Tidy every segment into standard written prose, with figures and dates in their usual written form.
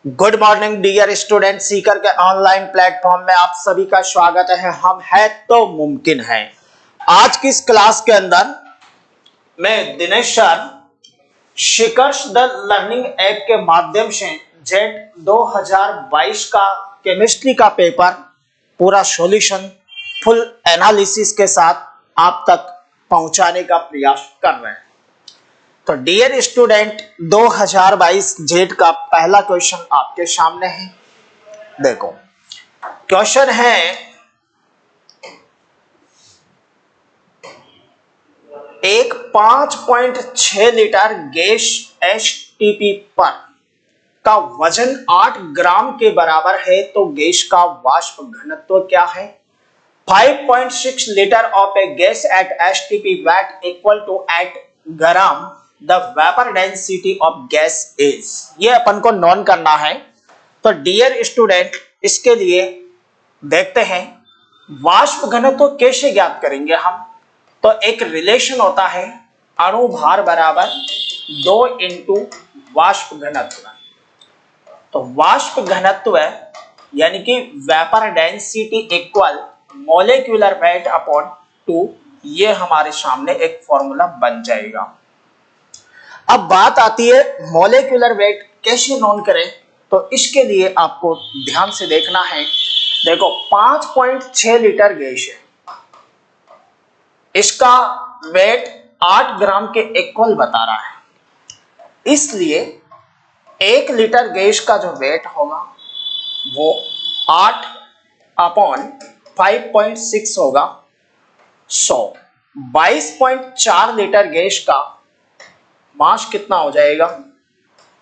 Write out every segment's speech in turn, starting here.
Good morning dear student, Sikar के online platform में आप सभी का स्वागत है। हम है तो मुमकिन है। आज की इस क्लास के अंदर मैं Dinesh sir Shikarsh the learning app के माध्यम से जेट 2022 का केमिस्ट्री का पेपर पूरा सॉल्यूशन फुल एनालिसिस के साथ आप तक पहुंचाने का प्रयास कर रहे हैं। तो डियर स्टूडेंट, 2022 जेट का पहला क्वेश्चन आपके सामने है। देखो, क्वेश्चन है एक 5.6 लीटर गैस एचटीपी पर का वजन 8 ग्राम के बराबर है, तो गैस का वाष्प घनत्व क्या है? 5.6 litre of a gas at HTP weight equal to 8 gram the vapour density of gas is. ये अपन को नोन करना है। तो डियर स्टूडेंट, इसके लिए देखते हैं वाष्प घनत्व कैसे ज्ञात करेंगे हम। तो एक रिलेशन होता है अणु भार बराबर 2 इंटू वाष्प घनत्व। तो वाष्प घनत्व यानी कि vapour density equal molecular weight upon 2, ये हमारे सामने एक फॉर्मूला बन जाएगा। अब बात आती है मोलेक्युलर वेट कैसे नोन करें। तो इसके लिए आपको ध्यान से देखना है। देखो, 5.6 लीटर गैस है, इसका वेट 8 ग्राम के इक्वल बता रहा है। इसलिए 1 लीटर गैस का जो वेट होगा वो 8 अपॉन 5.6 होगा 100। 22.4 लीटर गैस का मास कितना हो जाएगा?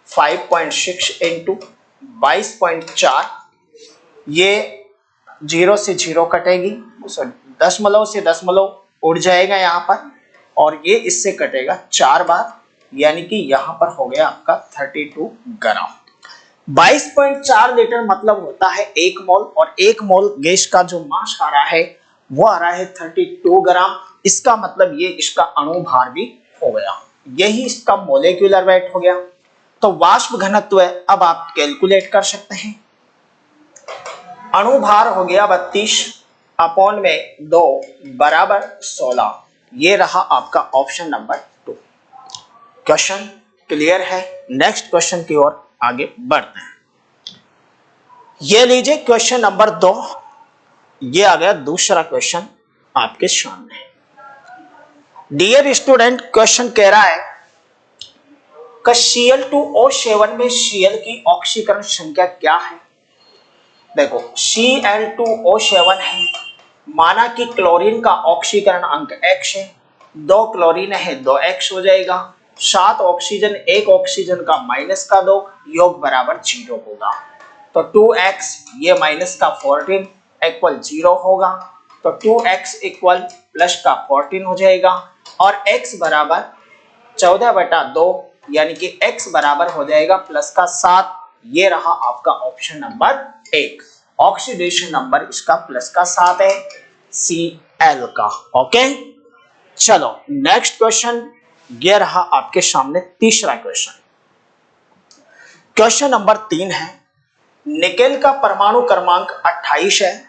5.6 इंटू 22.4, ये 0 से 0 कटेगी, सॉरी दशमलव से दशमलव उड़ जाएगा यहाँ पर, और ये इससे कटेगा 4 बार, यानी कि यहाँ पर हो गया आपका 32 ग्राम। 22.4 लीटर मतलब होता है 1 मोल, और 1 मोल गैस का जो मास आ रहा है वो आ रहा है 32 ग्राम। इसका मतलब ये इसका अणु भार भी हो गया, यही इसका मोलेक्युलर वेट हो गया। तो वाष्प घनत्व अब आप कैलकुलेट कर सकते हैं। अणु भार हो गया 32 अपॉन में 2 बराबर 16। ये रहा आपका ऑप्शन नंबर 2। क्वेश्चन क्लियर है? नेक्स्ट क्वेश्चन की ओर आगे बढ़ते हैं। ये लीजिए क्वेश्चन नंबर 2। ये आ गया दूसरा क्वेश्चन आपके सामने। डियर स्टूडेंट, क्वेश्चन कह रहा है कि Cl2O7 में Cl की ऑक्सीकरण संख्या क्या है? देखो, Cl2O7 है, माना कि क्लोरीन का ऑक्सीकरण अंक X है, 2 क्लोरीन है 2X हो जाएगा, 7 ऑक्सीजन 1 ऑक्सीजन का माइनस का 2, योग बराबर 0 होगा। तो 2X ये माइनस का 14 इक्वल 0 होगा। तो 2X इक्वल प्लस का 14 हो जाएगा, और X बराबर 14/2, यानी कि X बराबर हो जाएगा प्लस का 7। ये रहा आपका ऑप्शन नंबर 1। ऑक्सीडेशन नंबर इसका प्लस का 7 है, Cl का। ओके, चलो नेक्स्ट क्वेश्चन। ये रहा आपके सामने तीसरा क्वेश्चन। क्वेश्चन नंबर 3 है, निकेल का परमाणु क्रमांक 28 है,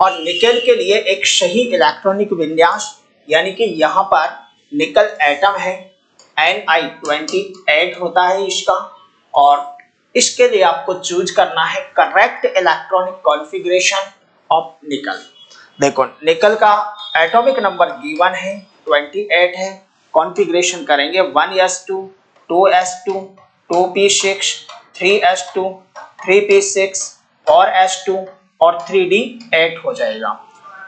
और निकेल के लिए एक सही इलेक्ट्रॉनिक विन्यास, यानी कि यहाँ पर निकल एटम है, Ni28 होता है इसका, और इसके लिए आपको चूज करना है करेक्ट इलेक्ट्रॉनिक कॉन्फ़िगरेशन ऑफ निकल। देखो, निकल का एटॉमिक नंबर गिवन है 28 है, कॉन्फ़िगरेशन करेंगे 1s2 2s2 2p6 3s2 3p6 4s2 और 3d8 हो जाएगा।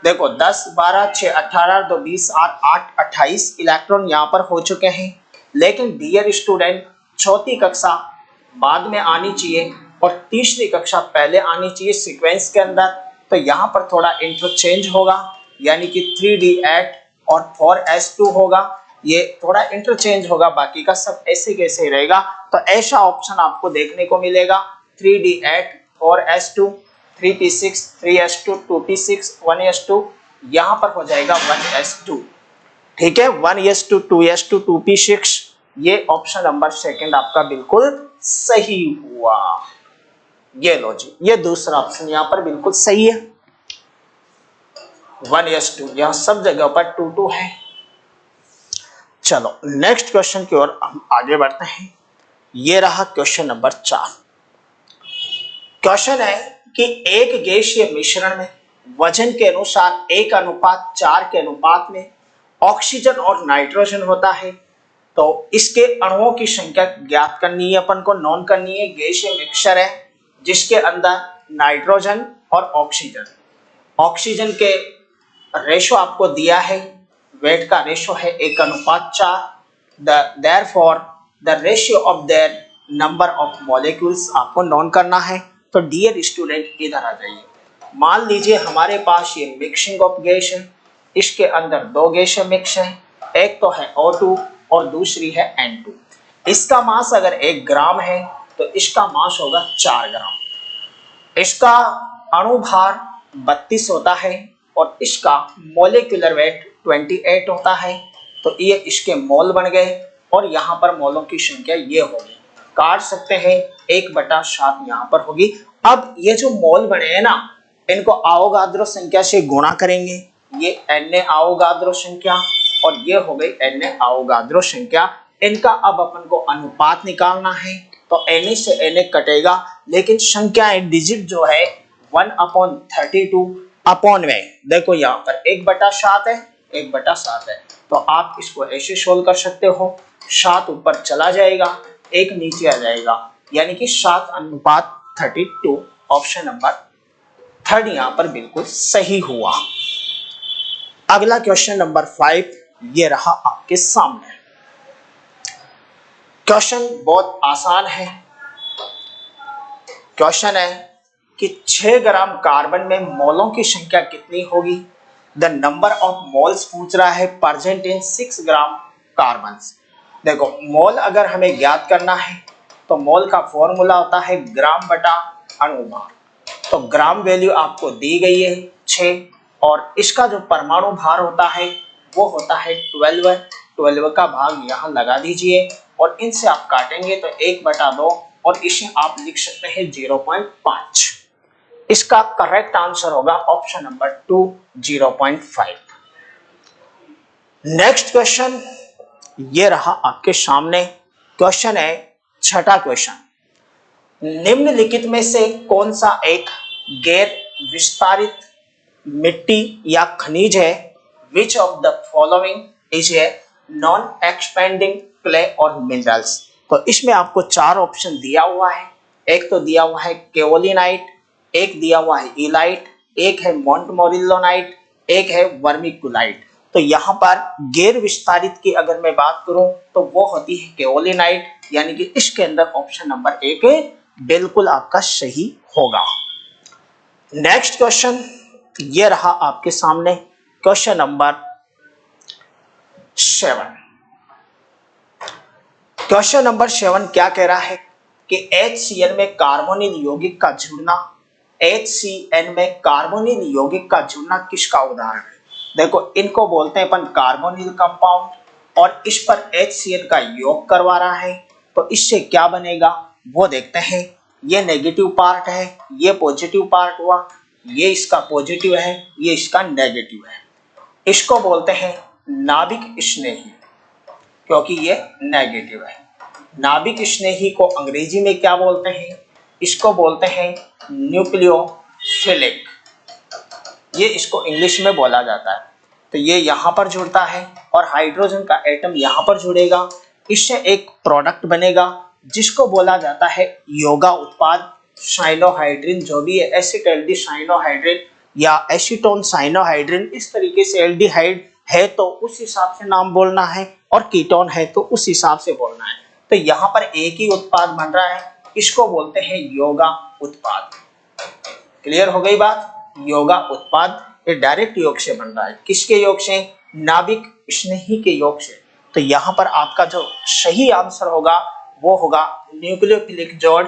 देखो, 10 12 6 18 2 20 8 8 28 इलेक्ट्रॉन यहाँ पर हो चुके हैं। लेकिन डियर स्टूडेंट, चौथी कक्षा बाद में आनी चाहिए और तीसरी कक्षा पहले आनी चाहिए सीक्वेंस के अंदर। तो यहाँ पर थोड़ा इंटरचेंज होगा, यानी कि 3d8 और 4s2 होगा, ये थोड़ा इंटरचेंज होगा, बाकी का सब ऐसे कैसे ही रहेगा। तो ऐसा ऑप्शन आपको देखने को मिलेगा 3d8 4s2 3p6 3s2 2p6 1s2, यहाँ पर हो जाएगा 1s2। ठीक है, 1s2 2s2 2p6, ये ऑप्शन नंबर 2 आपका बिल्कुल सही हुआ। ये लो जी, ये दूसरा ऑप्शन यहाँ पर बिल्कुल सही है। 1:2, यहाँ सब जगह पर 2:2 है। चलो नेक्स्ट क्वेश्चन की ओर हम आगे बढ़ते हैं। ये रहा क्वेश्चन नंबर 4। क्वेश्चन है कि एक गैसीय मिश्रण में वजन के अनुसार 1:4 के अनुपात में ऑक्सीजन और नाइट्रोजन होता है, तो इसके अणुओं की संख्या ज्ञात करनी है, अपन को नोन करनी है। गैसीय मिक्सचर है जिसके अंदर नाइट्रोजन और ऑक्सीजन के रेशो आपको दिया है, वेट का रेशो है 1:4। Therefore the ratio of their number of molecules आपको नोन करना है। तो डियर स्टूडेंट इधर आ जाइए। मान लीजिए हमारे पास ये मिक्सिंग ऑफ गैस है, इसके अंदर दो गैसें मिक्स हैं, एक तो है O2 और दूसरी है N2। इसका मास अगर 1 ग्राम है तो इसका मास होगा 4 ग्राम। इसका अणुभार 32 होता है और इसका मोलिकुलर वेट 28 होता है। तो ये इसके मोल बन गए और यहाँ पर मोलों की संख्या ये होगी, काट सकते हैं 1/7 यहाँ पर होगी। अब ये जो मोल बने हैं ना, इनको अवोगाद्रो संख्या से गुणा करेंगे, ये Na अवोगाद्रो संख्या और ये हो गई Na अवोगाद्रो संख्या। इनका अब अपन को अनुपात निकालना है, तो Na से Na कटेगा, लेकिन संख्याएं डिजिट जो है 1/32 अपॉन में देखो यहाँ पर 1/7 है, 1/7 है। तो आप इसको ऐसे सोल्व कर सकते हो, 7 ऊपर चला जाएगा, 1 नीचे आ जाएगा, यानी कि 7:32। ऑप्शन नंबर 3 यहाँ पर बिल्कुल सही हुआ। अगला क्वेश्चन नंबर 5 ये रहा आपके सामने। क्वेश्चन बहुत आसान है। क्वेश्चन है कि 6 ग्राम कार्बन में मोलों की संख्या कितनी होगी। द नंबर ऑफ मोल्स पूछ रहा है प्रेजेंट इन 6 ग्राम कार्बन। देखो मोल अगर हमें ज्ञात करना है तो मोल का फॉर्मूला होता है ग्राम बटा अणुभार। तो ग्राम वैल्यू आपको दी गई है 6 और इसका जो परमाणु भार होता है वो होता है 12 का भाग यहाँ लगा दीजिए और इनसे आप काटेंगे तो 1/2 और इसे आप लिख सकते हैं 0.5। इसका करेक्ट आंसर होगा ऑप्शन नंबर 2 0.5। नेक्स्ट क्वेश्चन ये रहा आपके सामने। क्वेश्चन है 6ठा क्वेश्चन। निम्नलिखित में से कौन सा एक गैर विस्तारित मिट्टी या खनिज है। Which of the following is a non expanding clay और मिनरल्स। तो इसमें आपको 4 ऑप्शन दिया हुआ है। एक तो दिया हुआ है केओलिनाइट, एक दिया हुआ है इलाइट, एक है मोंटमोरिलोनाइट, एक है वर्मिकुलाइट। तो यहाँ पर गैर विस्तारित की अगर मैं बात करूं तो वो होती है केओलिनाइट, यानी कि इसके अंदर ऑप्शन नंबर 1 बिल्कुल आपका सही होगा। नेक्स्ट क्वेश्चन ये रहा आपके सामने। Question number 7। क्वेश्चन नंबर 7 क्या कह रहा है कि HCl में कार्बोनिल यौगिक का जुड़ना, HCl में कार्बोनिल यौगिक का जुड़ना किसका उदाहरण है। देखो इनको बोलते हैं अपन कार्बोनिल कंपाउंड और इस पर HCl का योग करवा रहा है, तो इससे क्या बनेगा वो देखते हैं। ये नेगेटिव पार्ट है, ये पॉजिटिव पार्ट हुआ, ये इसका पॉजिटिव है, ये इसका नेगेटिव है। इसको बोलते हैं नाभिक स्नेही, क्योंकि ये नेगेटिव है। नाभिक स्नेही को अंग्रेजी में क्या बोलते हैं, इसको बोलते हैं न्यूक्लियोफिलिक, ये इसको इंग्लिश में बोला जाता है। तो ये यहाँ पर जुड़ता है और हाइड्रोजन का एटम यहाँ पर जुड़ेगा, इससे एक प्रोडक्ट बनेगा जिसको बोला जाता है योगा उत्पाद साइनोहाइड्रिन। जो भी है एसिटाइल साइनोहाइड्रिन या एसीटोन साइनोहाइड्रिन, इस तरीके से एल्डिहाइड है तो उस हिसाब से नाम बोलना है और कीटोन है तो उस हिसाब से बोलना है। तो यहाँ पर एक ही उत्पाद बन रहा है, इसको बोलते हैं योगा उत्पाद। क्लियर हो गई बात। योगा उत्पाद ये डायरेक्ट योग से बन रहा है। किसके योग से, नाभिक स्नेही के योग से। तो यहाँ पर आपका जो सही आंसर होगा वो होगा न्यूक्लियोफिलिक जोड़,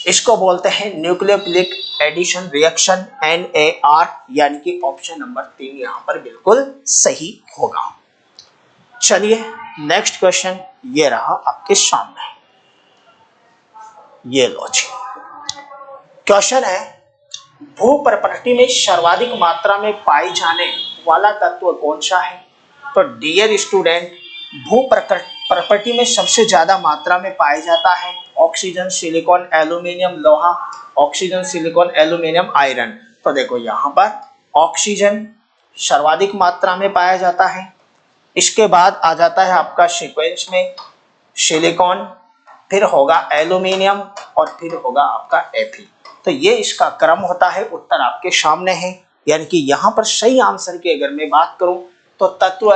इसको बोलते हैं न्यूक्लियोफिलिक एडिशन रिएक्शन NAR, यानी कि ऑप्शन नंबर 3 यहाँ पर बिल्कुल सही होगा। चलिए नेक्स्ट क्वेश्चन ये रहा आपके सामने, ये लो जी। क्वेश्चन है भू प्रकृति में सर्वाधिक मात्रा में पाए जाने वाला तत्व कौन सा है। तो डियर स्टूडेंट, भू प्रकृति में सबसे ज्यादा मात्रा में पाया जाता है ऑक्सीजन, सिलिकॉन, एल्यूमिनियम, लोहा, ऑक्सीजन, सिलिकॉन, एल्यूमिनियम, आयरन। तो देखो यहाँ पर ऑक्सीजन सर्वाधिक मात्रा में पाया जाता है, इसके बाद आ जाता है आपका सीक्वेंस में सिलिकॉन, फिर होगा एल्यूमिनियम और फिर होगा आपका Fe। तो ये इसका क्रम होता है। उत्तर आपके सामने है, यानी कि यहाँ पर सही आंसर की अगर मैं बात करूं तो तत्व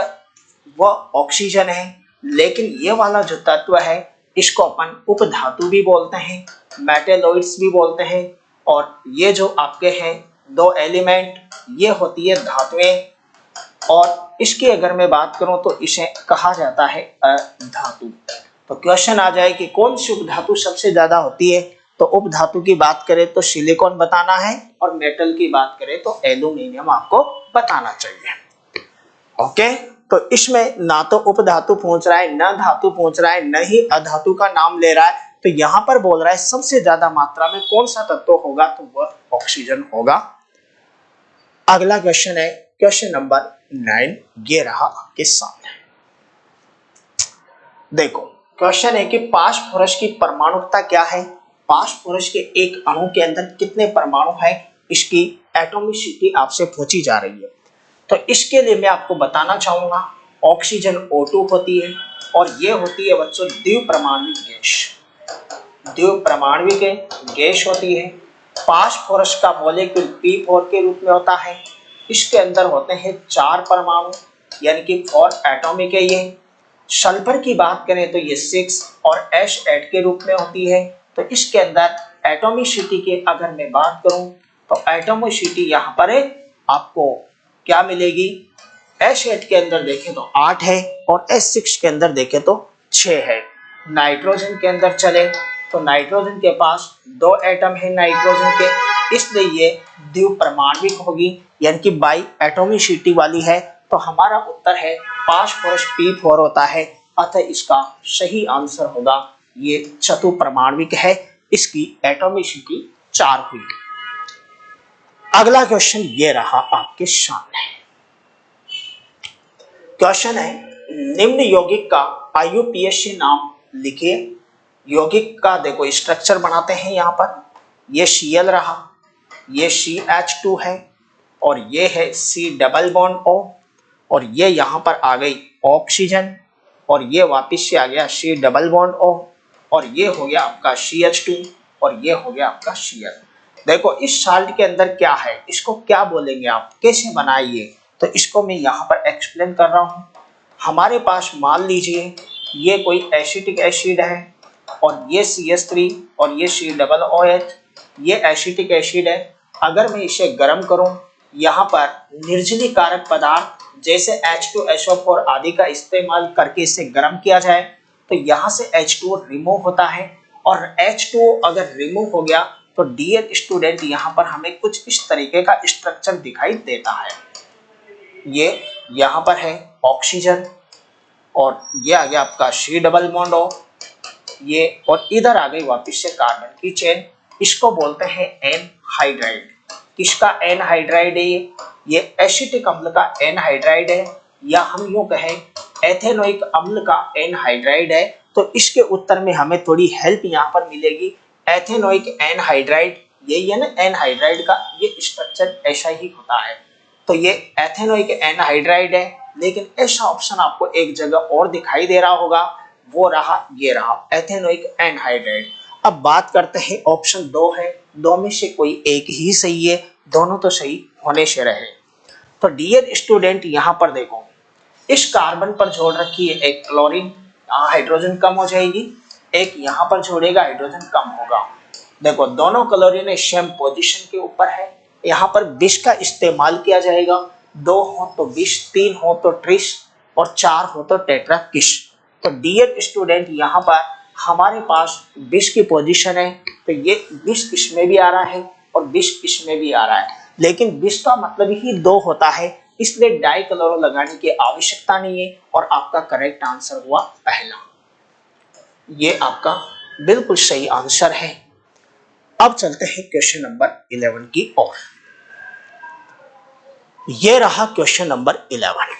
वह ऑक्सीजन है, लेकिन ये वाला जो तत्व है इसको अपन उपधातु भी बोलते हैं, मेटेलॉइड्स भी बोलते हैं, और ये जो आपके हैं दो एलिमेंट ये होती है धातुएं, और इसकी अगर मैं बात करूं तो इसे कहा जाता है अधातु। तो क्वेश्चन आ जाए कि कौन सी उपधातु सबसे ज्यादा होती है। तो उपधातु की बात करें तो सिलिकॉन बताना है, और मेटल की बात करें तो एल्यूमिनियम आपको बताना चाहिए। ओके, तो इसमें ना तो उपधातु पूछ रहा है, न धातु पूछ रहा है, न ही अधातु का नाम ले रहा है। तो यहाँ पर बोल रहा है सबसे ज्यादा मात्रा में कौन सा तत्व होगा, तो वह ऑक्सीजन होगा। अगला क्वेश्चन है क्वेश्चन नंबर 9, ये रहा आपके सामने। देखो क्वेश्चन है कि फास्फोरस की परमाणुकता क्या है। फास्फोरस के एक अणु के अंदर कितने परमाणु है, इसकी एटॉमिसिटी आपसे पूछी जा रही है। तो इसके लिए मैं आपको बताना चाहूंगा ऑक्सीजन O2 होती है, और ये होती है बच्चों द्विपरमाणविक गैस। द्विपरमाणविक गैस होती है। फास्फोरस का मॉलिक्यूल P4 के रूप में होता है। इसके अंदर होते हैं 4 परमाणु, यानी कि 4 एटॉमिक है ये। सल्फर की बात करें तो ये 6 और H8 के रूप में होती है। तो इसके अंदर एटॉमिसिटी की अगर मैं बात करूं तो एटॉमिसिटी यहाँ पर है आपको क्या मिलेगी, H8 के अंदर देखें तो 8 है, और H6 के अंदर देखें तो 6 है। नाइट्रोजन के अंदर चले तो नाइट्रोजन के पास 2 एटम है नाइट्रोजन के, इसलिए ये द्विपरमाणविक होगी, यानी कि बाई एटॉमिसिटी वाली है। तो हमारा उत्तर है फास्फोरस P4 होता है, अतः इसका सही आंसर होगा ये चतुपरमाणविक है, इसकी एटॉमिसिटी 4 हुई। अगला क्वेश्चन ये रहा आपके सामने। क्वेश्चन है निम्न यौगिक का IUPAC नाम लिखिए। यौगिक का देखो स्ट्रक्चर बनाते हैं यहाँ पर, ये Cl रहा, ये CH2 है, और ये है C डबल बॉन्ड O, और ये यहाँ पर आ गई ऑक्सीजन, और ये वापिस से आ गया C डबल बॉन्ड O, और ये हो गया आपका CH2, और ये हो गया आपका Cl। देखो इस साल्ट के अंदर क्या है, इसको क्या बोलेंगे आप, कैसे बनाइए, तो इसको मैं यहाँ पर एक्सप्लेन कर रहा हूँ। हमारे पास मान लीजिए ये कोई एसिटिक एसिड है, और ये CH3 और ये C डबल OH, ये एसिटिक एसिड है। अगर मैं इसे गर्म करूं, यहाँ पर निर्जली कारक पदार्थ जैसे H2SO4 आदि का इस्तेमाल करके इसे गर्म किया जाए, तो यहाँ से H2O रिमूव होता है, और H2O अगर रिमूव हो गया तो डियर स्टूडेंट यहाँ पर हमें कुछ इस तरीके का स्ट्रक्चर दिखाई देता है। ये यहाँ पर है ऑक्सीजन, और ये आ गया आपका C डबल बॉन्ड O, ये, और इधर आ गई वापिस से कार्बन की चेन, इसको बोलते हैं एनहाइड्राइड। किसका एनहाइड्राइड है ये एसिटिक अम्ल का एनहाइड्राइड है, या हम यूं कहें एथेनोइक अम्ल का एनहाइड्राइड है। तो इसके उत्तर में हमें थोड़ी हेल्प यहाँ पर मिलेगी। एथेनोइक एनहाइड्राइड, यही है ना एनहाइड्राइड का ये स्ट्रक्चर ऐसा ही होता है। तो ये एथेनोइक एनहाइड्राइड है, लेकिन ऐसा ऑप्शन आपको एक जगह और दिखाई दे रहा होगा, वो रहा ये रहा एथेनोइक एनहाइड्राइड। अब बात करते हैं ऑप्शन 2 है, 2 में से कोई एक ही सही है, दोनों तो सही होने से रहे। तो डियर स्टूडेंट यहाँ पर देखो इस कार्बन पर जोड़ रखी है एक क्लोरीन, हाइड्रोजन कम हो जाएगी, एक यहाँ पर जोड़ेगा हाइड्रोजन कम होगा। देखो दोनों क्लोरीन सेम पोजीशन के ऊपर है, यहाँ पर विष का इस्तेमाल किया जाएगा, 2 हो तो विष, 3 हो तो ट्रिस, और 4 हो तो टेट्राकिश। तो डियर स्टूडेंट यहाँ पर हमारे पास विष की पोजीशन है, तो ये विष इसमें भी आ रहा है और विष इसमें भी आ रहा है, लेकिन विष का मतलब ही 2 होता है, इसलिए डाइक्लोरो लगाने की आवश्यकता नहीं है, और आपका करेक्ट आंसर हुआ पहला। ये आपका बिल्कुल सही आंसर है। अब चलते हैं क्वेश्चन नंबर 11 की ओर। ये रहा क्वेश्चन नंबर 11।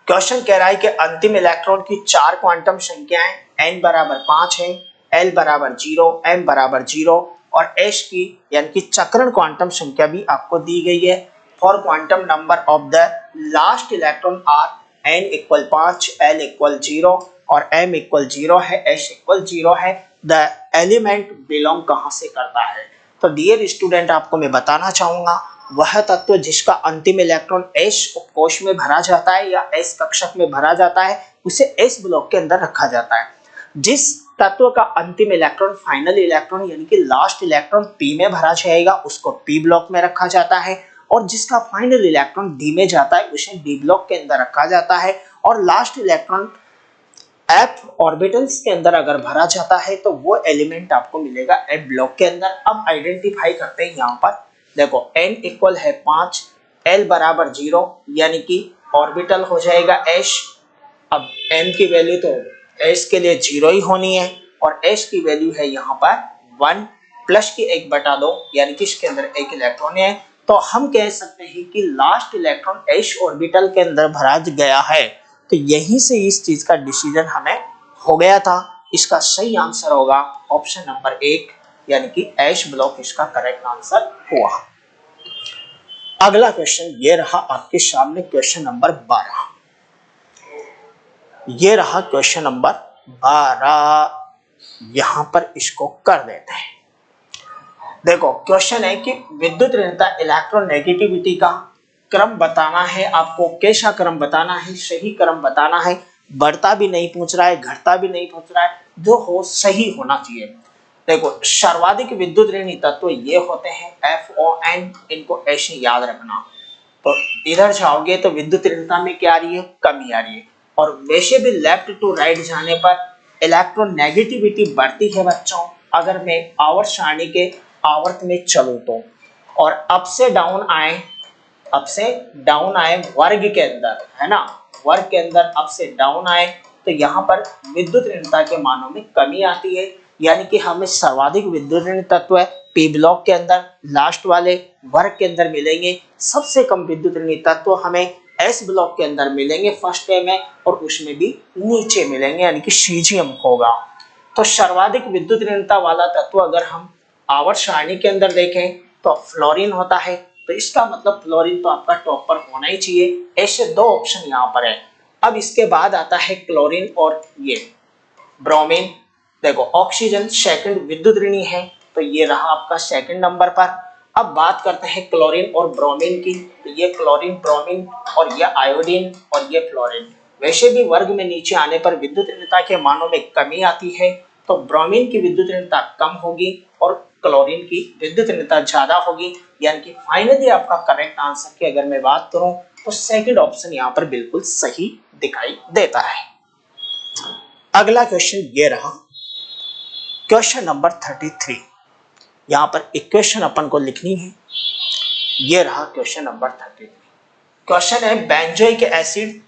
क्वेश्चन कह रहा है कि अंतिम इलेक्ट्रॉन की 4 क्वांटम संख्याएं n बराबर 5 है, l बराबर 0, m बराबर 0 और h की यानी कि चक्रण क्वांटम संख्या भी आपको दी गई है। For quantum number of the last electron are n equal 5, l equal 0 और m इक्वल 0 है, h इक्वल 0 है। द एलिमेंट बिलोंग कहां से करता है? तो डियर स्टूडेंट, आपको मैं बताना चाहूंगा वह तत्व जिसका अंतिम इलेक्ट्रॉन S उपकोश में भरा जाता है या S कक्षक में भरा जाता है उसे S ब्लॉक के अंदर रखा जाता है। जिस तत्व का अंतिम इलेक्ट्रॉन फाइनल इलेक्ट्रॉन यानी कि लास्ट इलेक्ट्रॉन P में भरा जाएगा उसको P ब्लॉक में रखा जाता है और जिसका फाइनल इलेक्ट्रॉन D में जाता है उसे D ब्लॉक के अंदर रखा जाता है और लास्ट इलेक्ट्रॉन f ऑर्बिटल्स के अंदर अगर भरा जाता है तो वो एलिमेंट आपको मिलेगा f ब्लॉक के अंदर। अब आइडेंटिफाई करते हैं यहाँ पर, देखो n इक्वल है 5, l बराबर 0 यानी कि ऑर्बिटल हो जाएगा h। अब m की वैल्यू तो s के लिए 0 ही होनी है और h की वैल्यू है यहाँ पर 1 प्लस की 1/2 यानी कि इसके अंदर एक इलेक्ट्रॉन है। तो हम कह सकते हैं कि लास्ट इलेक्ट्रॉन h ऑर्बिटल के अंदर भरा गया है। तो यहीं से इस चीज का डिसीजन हमें हो गया था। इसका सही आंसर होगा ऑप्शन नंबर 1 यानी कि एच ब्लॉक इसका करेक्ट आंसर हुआ। अगला क्वेश्चन ये रहा आपके सामने, क्वेश्चन नंबर 12। ये रहा क्वेश्चन नंबर 12, यहां पर इसको कर देते हैं। देखो क्वेश्चन है कि विद्युत ऋणता इलेक्ट्रॉन नेगेटिविटी का क्रम बताना है। आपको कैसा क्रम बताना है? सही क्रम बताना है। बढ़ता भी नहीं पूछ रहा है, घटता भी नहीं पूछ रहा है, जो हो सही होना चाहिए। देखो सर्वाधिक विद्युत ऋणी तत्व ये होते हैं FON, इनको ऐसे याद रखना। तो इधर जाओगे तो विद्युत ऋणता में क्या आ रही है? कमी आ रही है। और वैसे भी लेफ्ट टू राइट जाने पर इलेक्ट्रॉन नेगेटिविटी बढ़ती है बच्चों। अगर मैं आवर्त सारणी के आवर्त में चलूं तो, और अप से डाउन आए, अप से डाउन आए वर्ग के अंदर, है ना, वर्ग के अंदर अप से डाउन आए तो यहाँ पर विद्युत ऋणता के मानों में कमी आती है। यानी कि हमें सर्वाधिक विद्युत ऋण तत्व पी ब्लॉक के अंदर लास्ट वाले वर्ग के अंदर मिलेंगे। सबसे कम विद्युत ऋणी तत्व हमें एस ब्लॉक के अंदर मिलेंगे फर्स्ट डे में, और उसमें भी नीचे मिलेंगे यानी कि सीजियम होगा। तो सर्वाधिक विद्युत ऋणता वाला तत्व अगर हम आवर्त सारणी के अंदर देखें तो फ्लोरीन होता है। तो इसका मतलब फ्लोरीन तो आपका टॉप पर होना ही चाहिए। ऐसे दो ऑप्शन यहाँ पर है। अब इसके बाद आता है क्लोरीन और ये ब्रोमीन। देखो ऑक्सीजन सेकंड विद्युत ऋणी है तो ये रहा आपका सेकंड नंबर पर। अब बात करते हैं क्लोरीन और ब्रोमीन की। तो ये क्लोरीन, ब्रोमीन और ये आयोडीन और ये फ्लोरीन। वैसे भी वर्ग में नीचे आने पर विद्युत ऋणता के मानों में कमी आती है। तो ब्रोमीन की विद्युत ऋणता कम होगी और क्लोरीन की विद्युत ऋणता ज्यादा होगी। यानी कि फाइनली आपका करेक्ट आंसर की अगर मैं बात करूं तो सेकंड ऑप्शन यहाँ पर बिल्कुल सही दिखाई देता है। अगला क्वेश्चन ये रहा, क्वेश्चन नंबर 33। यहाँ पर इक्वेशन अपन को लिखनी है। ये रहा क्वेश्चन नंबर 33। क्वेश्चन है बेंजोइक एसिड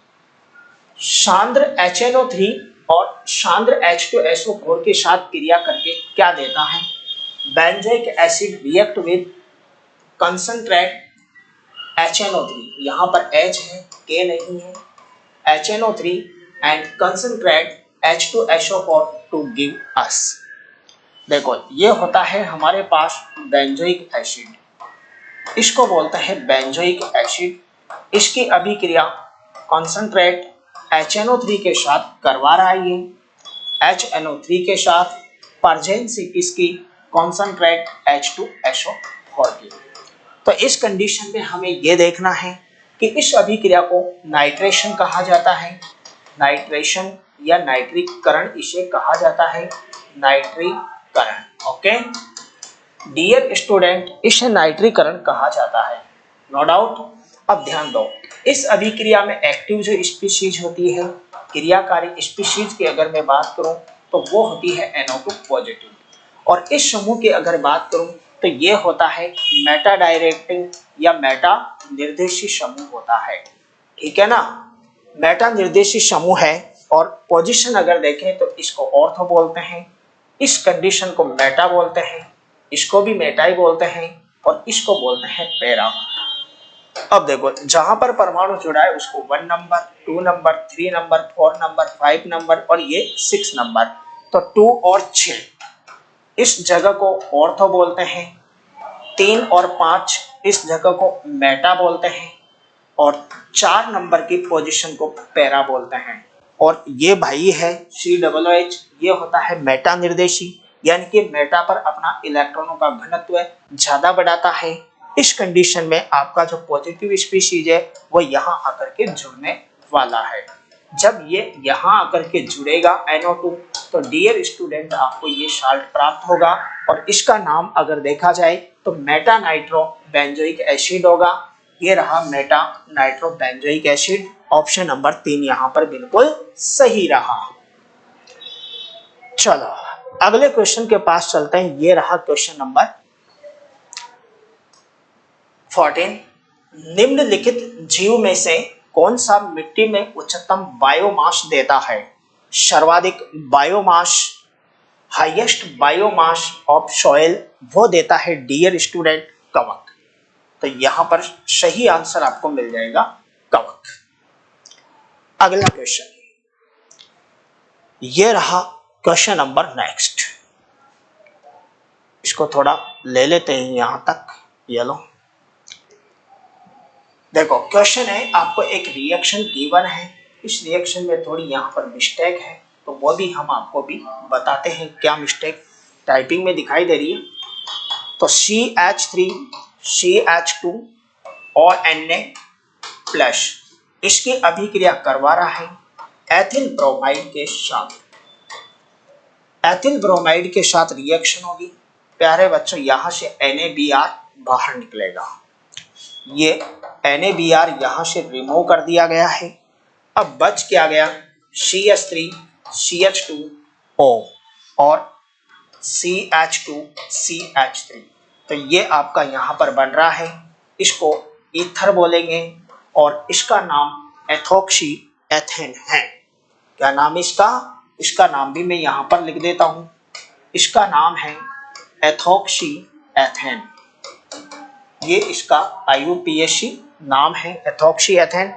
सांद्र HNO3 और सांद्र H2SO4 के साथ क्रिया करके क्या देता है? Benzoic acid react with concentrate HNO3, यहाँ पर H है, K नहीं है, HNO3 and concentrate H2SO4 to give us. देखो ये होता है हमारे पास बेंजोइक एसिड, इसको बोलते हैं बेंजोइक एसिड। इसकी अभिक्रिया कंसंट्रेट HNO3 के साथ करवा रहा है ये, HNO3 के साथ परजेंस किसकी? कंसंट्रेट H2SO4 की। तो इस कंडीशन में हमें यह देखना है कि इस अभिक्रिया को नाइट्रेशन कहा जाता है। नाइट्रेशन या नाइट्रीकरण इसे कहा जाता है, नाइट्रीकरण। ओके डियर स्टूडेंट, इसे नाइट्रीकरण कहा जाता है, नो डाउट। अब ध्यान दो, इस अभिक्रिया में एक्टिव जो स्पीशीज होती है, क्रियाकारी स्पीशीज की अगर मैं बात करूं तो वो होती है NO2 पॉजिटिव। और इस समूह की अगर बात करूं तो ये होता है मेटा डायरेक्टिंग या मेटा निर्देशी समूह होता है। ठीक है ना, मेटा निर्देशी समूह है। और पोजीशन अगर देखें तो इसको ऑर्थो बोलते हैं, इस कंडीशन को मेटा बोलते हैं, इसको भी मेटा ही बोलते हैं और इसको बोलते हैं पैरा। अब देखो जहां पर परमाणु जुड़ा है उसको 1 number, 2 number, 3 number, 4 number, 5 number और ये 6 नंबर। तो 2 और 6 इस जगह को ऑर्थो बोलते हैं, 3 और 5 इस जगह को मेटा बोलते हैं और 4 नंबर की पोजीशन को पैरा बोलते हैं। और ये भाई है COOH, ये होता है मेटा निर्देशी, यानी कि मेटा पर अपना इलेक्ट्रॉनों का घनत्व ज्यादा बढ़ाता है। इस कंडीशन में आपका जो पॉजिटिव स्पीशीज है वो यहाँ आकर के जुड़ने वाला है। जब ये यहाँ आकर के जुड़ेगा NO2 तो डियर स्टूडेंट आपको ये साल्ट प्राप्त होगा और इसका नाम अगर देखा जाए तो मेटा नाइट्रो बेंजोइक एसिड होगा। ये रहा Meta nitro benzoic acid. Option number 3 यहाँ पर बिल्कुल सही रहा। चलो अगले क्वेश्चन के पास चलते हैं। ये रहा क्वेश्चन नंबर 14। निम्नलिखित जीव में से कौन सा मिट्टी में उच्चतम बायोमास देता है? सर्वाधिक biomass, highest biomass of soil वो देता है डियर स्टूडेंट कवक। तो यहां पर सही आंसर आपको मिल जाएगा कवक। अगला क्वेश्चन ये रहा क्वेश्चन नंबर नेक्स्ट। इसको थोड़ा ले लेते हैं यहां तक। ये लो देखो क्वेश्चन है, आपको एक रिएक्शन गिवन है, इस रिएक्शन में थोड़ी यहाँ पर मिस्टेक है तो वो भी हम आपको भी बताते हैं क्या मिस्टेक टाइपिंग में दिखाई दे रही है। तो CH3 CH2 और Na प्लस इसकी अभिक्रिया करवा रहा है एथिल ब्रोमाइड के साथ। एथिल ब्रोमाइड के साथ रिएक्शन होगी प्यारे बच्चों, यहां से NaBr बाहर निकलेगा। ये NaBr यहां से रिमूव कर दिया गया है। अब बच क्या गया CH3 CH2O और CH2 CH3। तो ये आपका यहां पर बन रहा है, इसको ईथर बोलेंगे और इसका नाम एथोक्सी एथेन है। क्या नाम इसका? इसका नाम भी मैं यहां पर लिख देता हूं, इसका नाम है एथोक्सी एथेन। ये इसका IUPAC नाम है एथोक्सी एथेन।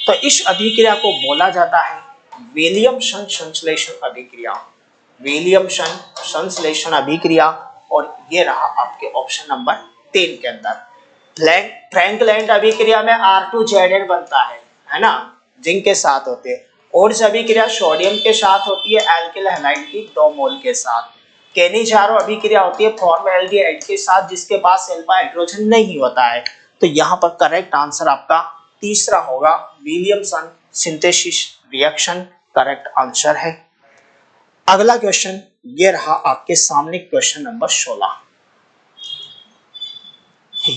तो इस अभिक्रिया को बोला जाता है विलियमसन संश्लेषण अभिक्रिया, विलियमसन संश्लेषण अभिक्रिया। और ये रहा आपके ऑप्शन नंबर 3 के अंदर। फ्रैंकलैंड अभिक्रिया में R2Zn बनता है ना, जिंक के साथ होते हैं। और अभिक्रिया सोडियम के साथ होती है एल्किल हैलाइड की 2 मोल के साथ। केनिजारो अभिक्रिया होती है फॉर्मल्डिहाइड के साथ जिसके पास अल्फा हाइड्रोजन नहीं होता है। तो यहाँ पर करेक्ट आंसर आपका तीसरा होगा, Williamson synthesis reaction correct answer है। अगला क्वेश्चन ये रहा आपके सामने क्वेश्चन नंबर 16।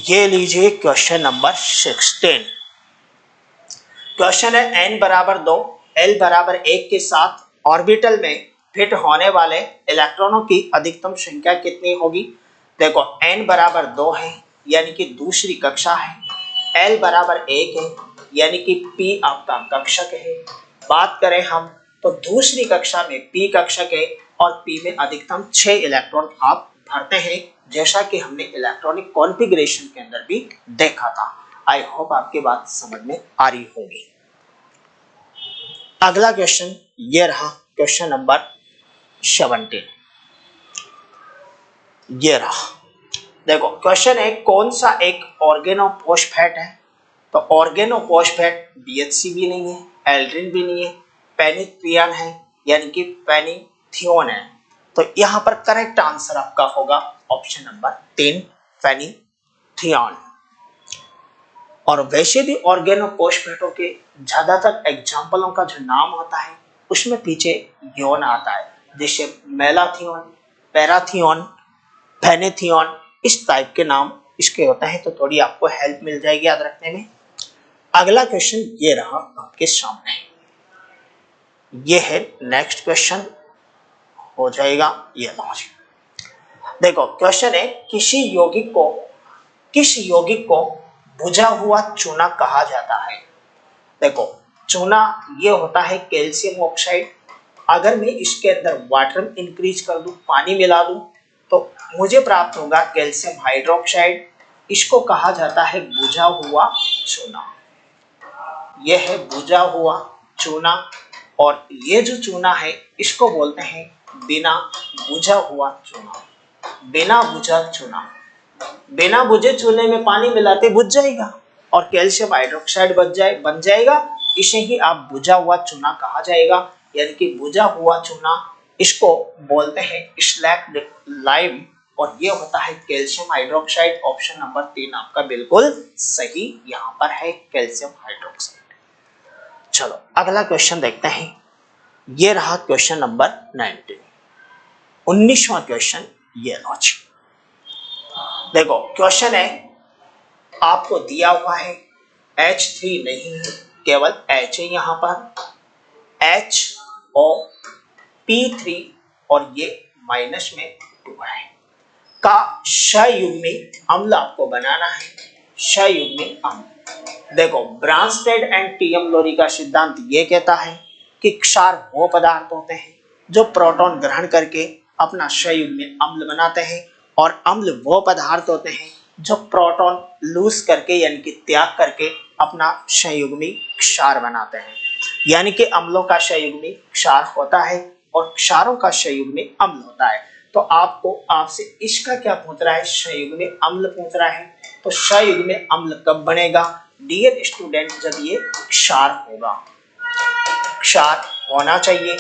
ये लीजिए क्वेश्चन नंबर 16। क्वेश्चन है n बराबर 2 l बराबर 1 के साथ ऑर्बिटल में फिट होने वाले इलेक्ट्रॉनों की अधिकतम संख्या कितनी होगी? देखो n बराबर 2 है यानी कि दूसरी कक्षा है, l बराबर 1 है यानी कि p आपका कक्षक है। बात करें हम तो दूसरी कक्षा में p कक्षक है और p में अधिकतम 6 इलेक्ट्रॉन आप भरते हैं, जैसा कि हमने इलेक्ट्रॉनिक कॉन्फ़िगरेशन के अंदर भी देखा था। आई होप आपकी बात समझ में आ रही होगी। अगला क्वेश्चन ये रहा क्वेश्चन नंबर 17। ये रहा देखो क्वेश्चन है कौन सा एक ऑर्गेनोफॉस्फेट है? तो ऑर्गेनोफॉस्फेट BHC भी नहीं है, एल्ड्रिन भी नहीं है, पेनिथियन है यानी कि पेनिथियोन है। तो यहाँ पर करेक्ट आंसर आपका होगा ऑप्शन नंबर 3 पेनिथियन। और वैसे भी ऑर्गेनोफॉस्फेटों के ज्यादातर एग्जाम्पलों का जो नाम होता है उसमें पीछे योन आता है, जैसे मेलाथियोन, पैराथियोन, पेनिथियोन, इस टाइप के नाम इसके होता है। तो थोड़ी आपको हेल्प मिल जाएगी याद रखने में। अगला क्वेश्चन ये रहा आपके सामने, ये है नेक्स्ट क्वेश्चन हो जाएगा। ये देखो क्वेश्चन है किस यौगिक को बुझा हुआ चूना कहा जाता है? देखो चूना ये होता है कैल्शियम ऑक्साइड, अगर मैं इसके अंदर वाटर इंक्रीज कर दूं, पानी मिला दूं, तो मुझे प्राप्त होगा कैल्शियम हाइड्रोक्साइड। इसको कहा जाता है बुझा हुआ चूना। यह है बुझा हुआ चूना, और ये जो चूना है इसको बोलते हैं बिना बुझा हुआ चूना। बिना बुझा चूना, बिना बुझे चूने में पानी मिलाते बुझ जाएगा और कैल्शियम हाइड्रोक्साइड बन जाएगा। इसे ही आप बुझा हुआ चूना कहा जाएगा, यानी कि बुझा हुआ चूना। इसको बोलते हैं स्लैक्ड लाइम, और ये होता है कैल्शियम हाइड्रोक्साइड। ऑप्शन नंबर 3 आपका बिल्कुल सही यहाँ पर है, कैल्शियम हाइड्रोक्साइड। चलो अगला क्वेश्चन देखते हैं। ये रहा क्वेश्चन नंबर 19। 19वां क्वेश्चन ये लो जी। देखो क्वेश्चन है, आपको दिया हुआ है H3 नहीं है, केवल H है यहाँ पर, HOP3 और ये माइनस में 2 है का सयुग्मी अम्ल आपको बनाना है। सयुग्मी अम्ल, देखो ब्रांस्टेड एंड टीएम लोरी का सिद्धांत ये कहता है कि क्षार वो पदार्थ होते हैं जो प्रोटॉन ग्रहण करके अपना सयुग्मी अम्ल बनाते हैं, और अम्ल वो पदार्थ होते हैं जो प्रोटॉन लूज करके यानी कि त्याग करके अपना संयुग्मी क्षार बनाते हैं। यानी कि अम्लों का संयुग्मी क्षार होता है और क्षारों का संयुग्मी अम्ल होता है। तो आपसे इसका क्या पूछ रहा है, संयुग्मी अम्ल पूछ रहा है। तो संयुग्मी अम्ल कब बनेगा डियर स्टूडेंट, जब ये क्षार होगा। क्षार होना चाहिए,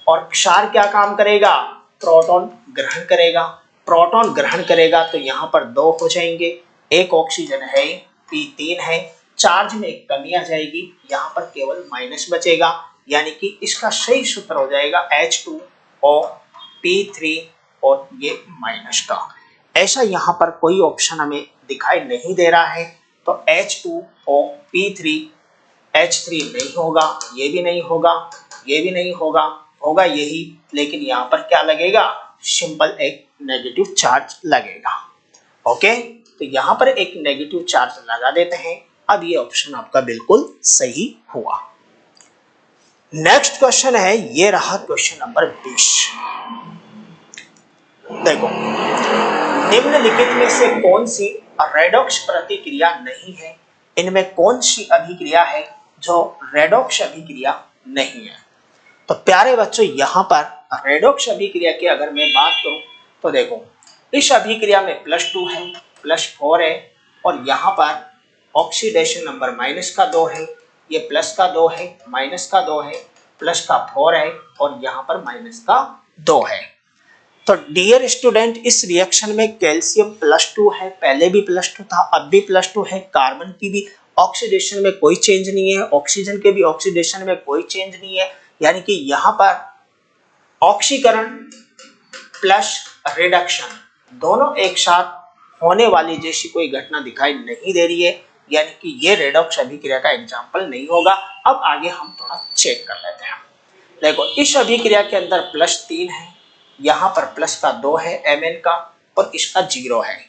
और क्षार क्या काम करेगा, प्रोटॉन ग्रहण करेगा। प्रोटॉन ग्रहण करेगा तो यहाँ पर 2 हो जाएंगे, एक ऑक्सीजन है P3 है, चार्ज में कमी आ जाएगी, यहाँ पर केवल माइनस बचेगा, यानी कि इसका सही सूत्र हो जाएगा H2O P3 और ये माइनस का। ऐसा यहाँ पर कोई ऑप्शन हमें दिखाई नहीं दे रहा है, तो H2O P3 H3 नहीं होगा, ये भी नहीं होगा, ये भी नहीं होगा, होगा यही, लेकिन यहाँ पर क्या लगेगा, सिंपल एक नेगेटिव चार्ज लगेगा। ओके, तो यहाँ पर एक नेगेटिव चार्ज लगा देते हैं। अब ये ऑप्शन आपका बिल्कुल सही हुआ। नेक्स्ट क्वेश्चन है, ये रहा क्वेश्चन नंबर 20। देखो, निम्नलिखित में से कौन सी रेडॉक्स प्रतिक्रिया नहीं है, इनमें कौन सी अभिक्रिया है जो रेडॉक्स अभिक्रिया नहीं है। तो प्यारे बच्चों, यहाँ पर रेडॉक्स अभिक्रिया की अगर मैं बात करूं तो देखो, इस अभिक्रिया में +2 है, +4 है, और यहाँ पर ऑक्सीडेशन नंबर माइनस का 2 है, ये प्लस का 2 है, माइनस का 2 है, प्लस का 4 है, और यहाँ पर माइनस का 2 है। तो डियर स्टूडेंट, इस रिएक्शन में कैल्शियम +2 है, पहले भी +2 था, अब भी +2 है। कार्बन की भी ऑक्सीडेशन में कोई चेंज नहीं है, ऑक्सीजन के भी ऑक्सीडेशन में कोई चेंज नहीं है, यानी कि यहाँ पर ऑक्सीकरण प्लस रिडक्शन दोनों एक साथ होने वाली जैसी कोई घटना दिखाई नहीं दे रही है, यानी कि ये रेडॉक्स अभिक्रिया का एग्जाम्पल नहीं होगा। अब आगे हम थोड़ा चेक कर लेते हैं। देखो, इस अभिक्रिया के अंदर +3 है, यहाँ पर प्लस का 2 है Mn का, और इसका 0 है।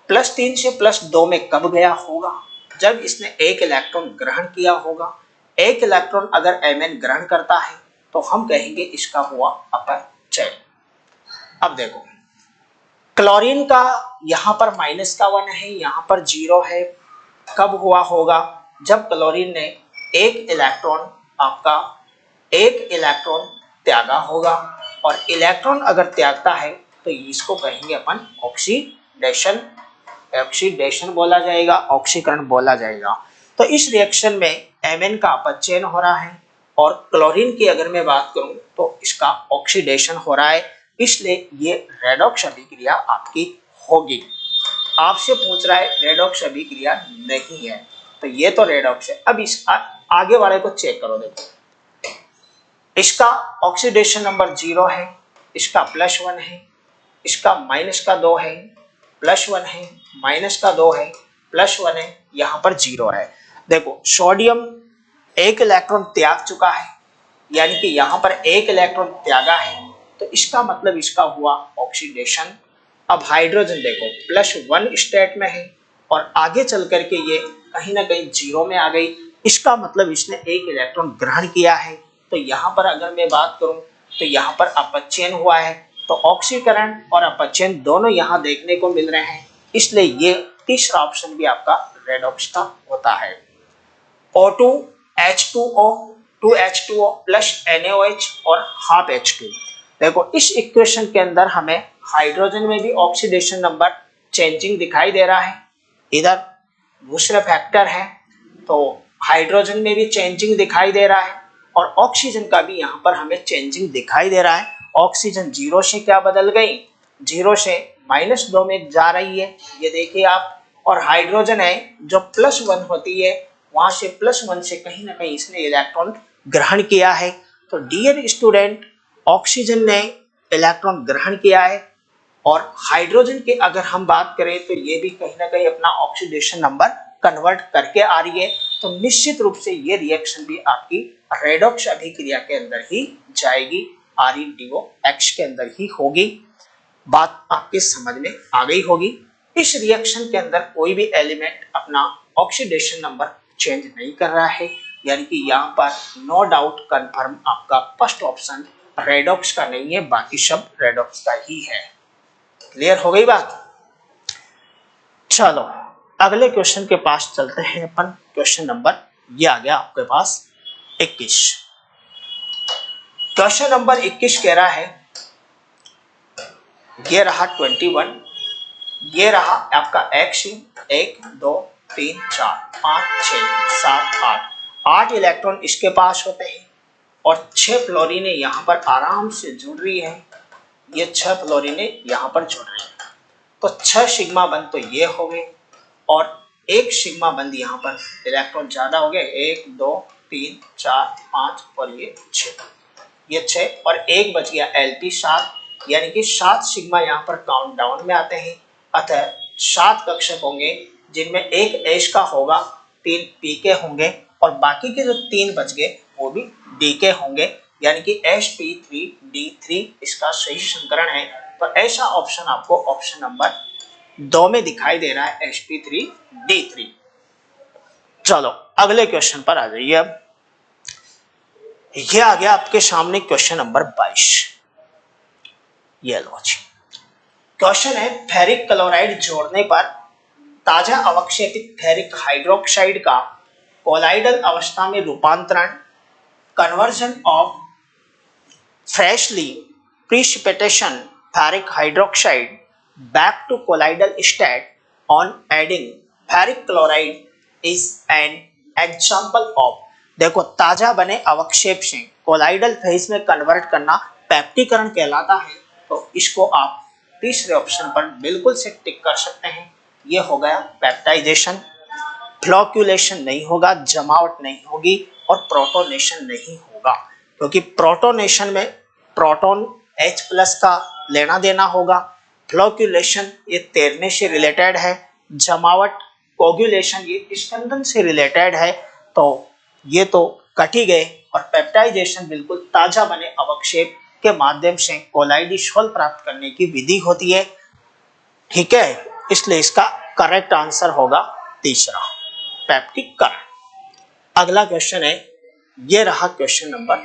+3 से +2 में कब गया होगा, जब इसने एक इलेक्ट्रॉन ग्रहण किया होगा। एक इलेक्ट्रॉन अगर Mn ग्रहण करता है तो हम कहेंगे इसका हुआ अपचय। अब देखो, क्लोरीन का यहाँ पर माइनस का 1 है, यहाँ पर 0 है। कब हुआ होगा, जब क्लोरीन ने एक इलेक्ट्रॉन त्यागा होगा, और इलेक्ट्रॉन अगर त्यागता है तो इसको कहेंगे अपन ऑक्सीडेशन बोला जाएगा, ऑक्सीकरण बोला जाएगा। तो इस रिएक्शन में Mn का अपचयन हो रहा है, और क्लोरीन की अगर मैं बात करूं तो इसका ऑक्सीडेशन हो रहा है, इसलिए ये रेडॉक्स अभिक्रिया आपकी होगी। आपसे पूछ रहा है रेडॉक्स अभिक्रिया नहीं है, तो ये तो रेडॉक्स है। अब इस आगे वाले को चेक करो। देखो, इसका ऑक्सीडेशन नंबर 0 है, इसका +1 है, इसका माइनस का 2 है, +1 है, माइनस का 2 है, +1 है, यहाँ पर 0 है। देखो, सोडियम एक इलेक्ट्रॉन त्याग चुका है, यानी कि यहाँ पर एक इलेक्ट्रॉन त्यागा है, तो इसका मतलब इसका हुआ ऑक्सीडेशन। अब हाइड्रोजन देखो, +1 स्टेट में है, और आगे चल करके ये कहीं ना कहीं 0 में आ गई, इसका मतलब इसने एक इलेक्ट्रॉन ग्रहण किया है, तो यहाँ पर अगर मैं बात करूं तो यहाँ पर अपचयन हुआ है, तो ऑक्सीकरण और अपचयन दोनों यहाँ देखने को मिल रहे हैं, इसलिए ये तीसरा ऑप्शन भी आपका रेडॉक्स का होता है। O2 H2O 2H2O plus NaOH और हाफ H2। देखो इस इक्वेशन के अंदर हमें हाइड्रोजन में भी ऑक्सीडेशन नंबर चेंजिंग दिखाई दे रहा है, इधर दूसरे फैक्टर है तो हाइड्रोजन में भी चेंजिंग दिखाई दे रहा है, और ऑक्सीजन का भी यहाँ पर हमें चेंजिंग दिखाई दे रहा है। ऑक्सीजन 0 से क्या बदल गई, 0 से -2 में जा रही है, ये देखिए आप। और हाइड्रोजन है जो +1 होती है, वहां से +1 से कहीं ना कहीं इसने इलेक्ट्रॉन ग्रहण किया है। तो डियर स्टूडेंट, ऑक्सीजन ने इलेक्ट्रॉन ग्रहण किया है, और हाइड्रोजन की अगर हम बात करें तो ये भी कहीं ना कहीं अपना ऑक्सीडेशन नंबर कन्वर्ट करके आ रही है। तो निश्चित रूप से ये रिएक्शन भी आपकी रेडॉक्स अभिक्रिया के अंदर ही जाएगी, ReDOX के अंदर ही होगी। बात आपके समझ में आ गई होगी। इस रिएक्शन के अंदर कोई भी एलिमेंट अपना ऑक्सीडेशन नंबर चेंज नहीं कर रहा है, यानी कि यहाँ पर नो डाउट कंफर्म आपका फर्स्ट ऑप्शन रेडॉक्स का नहीं है, बाकी सब रेडॉक्स का ही है। क्लियर हो गई बात। चलो अगले क्वेश्चन के पास चलते हैं अपन। क्वेश्चन नंबर ये आ गया आपके पास 21। क्वेश्चन नंबर 21 कह रहा है, ये रहा 21, ये रहा आपका X 1 2 3 4 5 6 7 8 इलेक्ट्रॉन इसके पास होते हैं, और 6 फ्लोरीने यहाँ पर आराम से जुड़ रही है, ये 6 फ्लोरीने यहाँ पर जुड़ रही है। तो 6 सिग्मा बंद तो ये हो गए, और 1 सिग्मा बंद यहाँ पर इलेक्ट्रॉन ज्यादा हो गए, 1 2 3 4 5 और ये 6, ये 6 और 1 बच गया Lp 7, यानी कि 7 सिग्मा यहाँ पर काउंट डाउन में आते हैं। अतः 7 कक्षक होंगे, जिनमें एक H का होगा, 3 P के होंगे, और बाकी के जो 3 बच गए वो भी D के होंगे, यानी कि sp3d3 इसका सही संस्करण है। तो ऐसा ऑप्शन आपको ऑप्शन नंबर 2 में दिखाई दे रहा है, sp3d3। चलो अगले क्वेश्चन पर आ जाइए। अब ये आ गया आपके सामने क्वेश्चन नंबर 22। ये लो जी, क्वेश्चन है, फेरिक क्लोराइड जोड़ने पर ताजा अवक्षेपित फेरिक हाइड्रोक्साइड का कोलाइडल अवस्था में रूपांतरण, conversion of freshly precipitation ferric hydroxide back to colloidal state on adding ferric chloride is an example of. देखो ताजा बने अवक्षेप से कोलाइडल फेज में कन्वर्ट करना पेप्टीकरण कहलाता है। तो इसको आप तीसरे ऑप्शन पर बिल्कुल से टिक कर सकते हैं। ये हो गया पेप्टाइजेशन। फ्लोक्यूलेशन नहीं होगा, जमावट नहीं होगी, और प्रोटोनेशन नहीं होगा, क्योंकि प्रोटोनेशन में प्रोटॉन H+ का लेना देना होगा। फ्लोक्यूलेशन ये तैरने से रिलेटेड है, जमावट कोगुलेशन ये स्कंदन से रिलेटेड है। तो ये तो कट ही गए, और पेप्टाइजेशन बिल्कुल ताजा बने अवक्षेप के माध्यम से कोलाइडिशोल प्राप्त करने की विधि होती है। ठीक है, इसलिए इसका करेक्ट आंसर होगा तीसरा, पेप्टिकरण। अगला क्वेश्चन है, ये रहा क्वेश्चन नंबर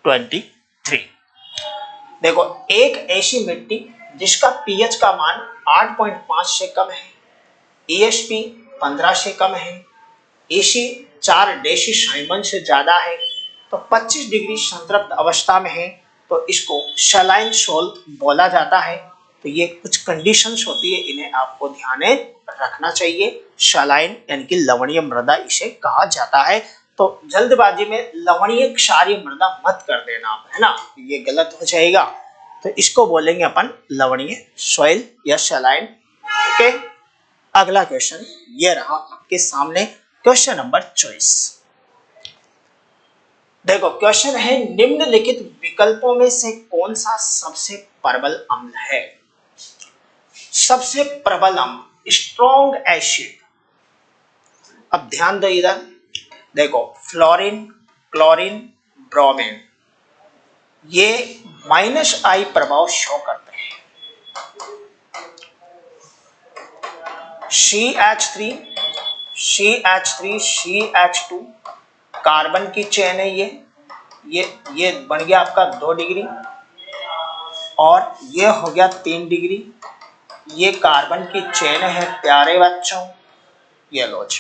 23। देखो एक ऐसी मिट्टी जिसका पीएच का मान 8.5 से कम है, ESP 15 से कम है, EC 4 डेसिसाइमन से ज्यादा है, तो 25 डिग्री संतृप्त अवस्था में है, तो इसको सलाइन सोल्ट बोला जाता है। तो ये कुछ कंडीशंस होती है, इन्हें आपको ध्यान में रखना चाहिए। सलाइन यानी कि लवणीय मृदा इसे कहा जाता है। तो जल्दबाजी में लवणीय क्षारीय मृदा मत कर देना आप, है ना, ये गलत हो जाएगा। तो इसको बोलेंगे अपन लवणीय सॉइल या सलाइन। ओके, अगला क्वेश्चन ये रहा आपके सामने, क्वेश्चन नंबर 24। देखो क्वेश्चन है, निम्नलिखित विकल्पों में से कौन सा सबसे प्रबल अम्ल है? सबसे प्रबल अम्ल, स्ट्रॉन्ग एसिड। अब ध्यान दो इधर, देखो फ्लोरीन, क्लोरीन, ब्रोमीन, ये -I प्रभाव शो करते हैं। CH3, CH2 कार्बन की चेन है ये बन गया आपका 2 डिग्री और ये हो गया 3 डिग्री। ये कार्बन की चेन है प्यारे बच्चों, ये लो जी।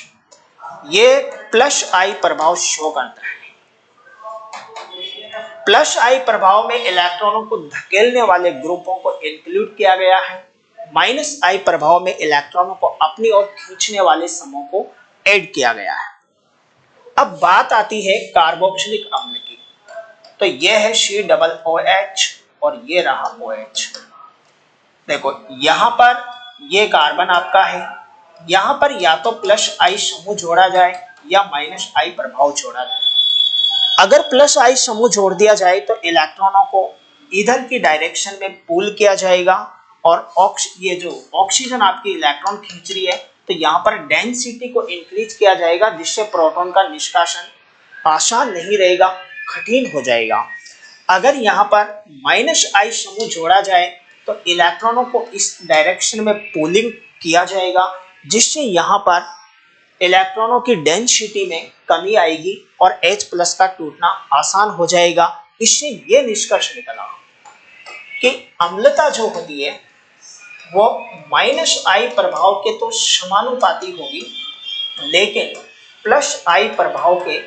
ये प्लस आई प्रभाव शो करता है। प्लस आई प्रभाव में इलेक्ट्रॉनों को धकेलने वाले ग्रुपों को इंक्लूड किया गया है। माइनस आई प्रभाव में इलेक्ट्रॉनों को अपनी ओर खींचने वाले समूह को ऐड किया गया है। अब बात आती है कार्बोक्सिलिक अम्ल की, तो यह है COOH और ये रहा OH। देखो यहां पर ये कार्बन आपका है, यहां पर या तो प्लस आई समूह जोड़ा जाए या माइनस आई प्रभाव जोड़ा जाए। अगर प्लस आई समूह जोड़ दिया जाए तो इलेक्ट्रॉनों को इधर की डायरेक्शन में पुल किया जाएगा और ये जो ऑक्सीजन आपकी इलेक्ट्रॉन खींच रही है तो यहाँ पर डेंसिटी को इंक्रीज किया जाएगा, जिससे प्रोटॉन का निष्कासन आसान नहीं रहेगा, कठिन हो जाएगा। अगर यहाँ पर माइनस आई समूह जोड़ा जाए तो इलेक्ट्रॉनों को इस डायरेक्शन में पुलिंग किया जाएगा, जिससे यहाँ पर इलेक्ट्रॉनों की डेंसिटी में कमी आएगी और H प्लस का टूटना आसान हो जाएगा। इससे ये निष्कर्ष निकला कि अम्लता जो होती है वो माइनस आई प्रभाव के तो समानुपाती होगी, लेकिन प्लस आई प्रभाव के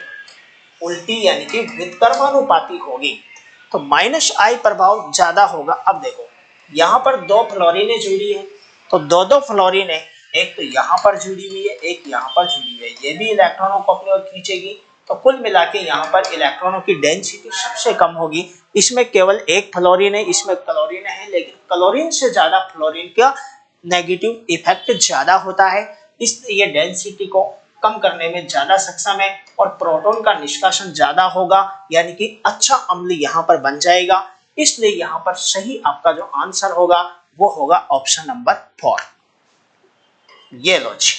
उल्टी यानी कि व्युत्क्रमानुपाती होगी। तो माइनस आई प्रभाव ज्यादा होगा। अब देखो यहाँ पर 2 फ्लोरीनें जुड़ी है, तो दो फ्लोरीन है, एक तो यहाँ पर जुड़ी हुई है, एक यहाँ पर जुड़ी हुई है, ये भी इलेक्ट्रॉनों को अपनी ओर खींचेगी। तो कुल मिला के यहाँ पर इलेक्ट्रॉनों की डेंसिटी सबसे कम होगी। इसमें केवल एक फ्लोरीन है, इसमें क्लोरीन है, लेकिन क्लोरीन से ज्यादा फ्लोरीन का नेगेटिव इफेक्ट ज्यादा होता है, इसलिए ये डेंसिटी को कम करने में ज्यादा सक्षम है और प्रोटॉन का निष्कासन ज्यादा होगा, यानी कि अच्छा अम्ल यहाँ पर बन जाएगा। इसलिए यहाँ पर सही आपका जो आंसर होगा वो होगा ऑप्शन नंबर 4। ये लो जी,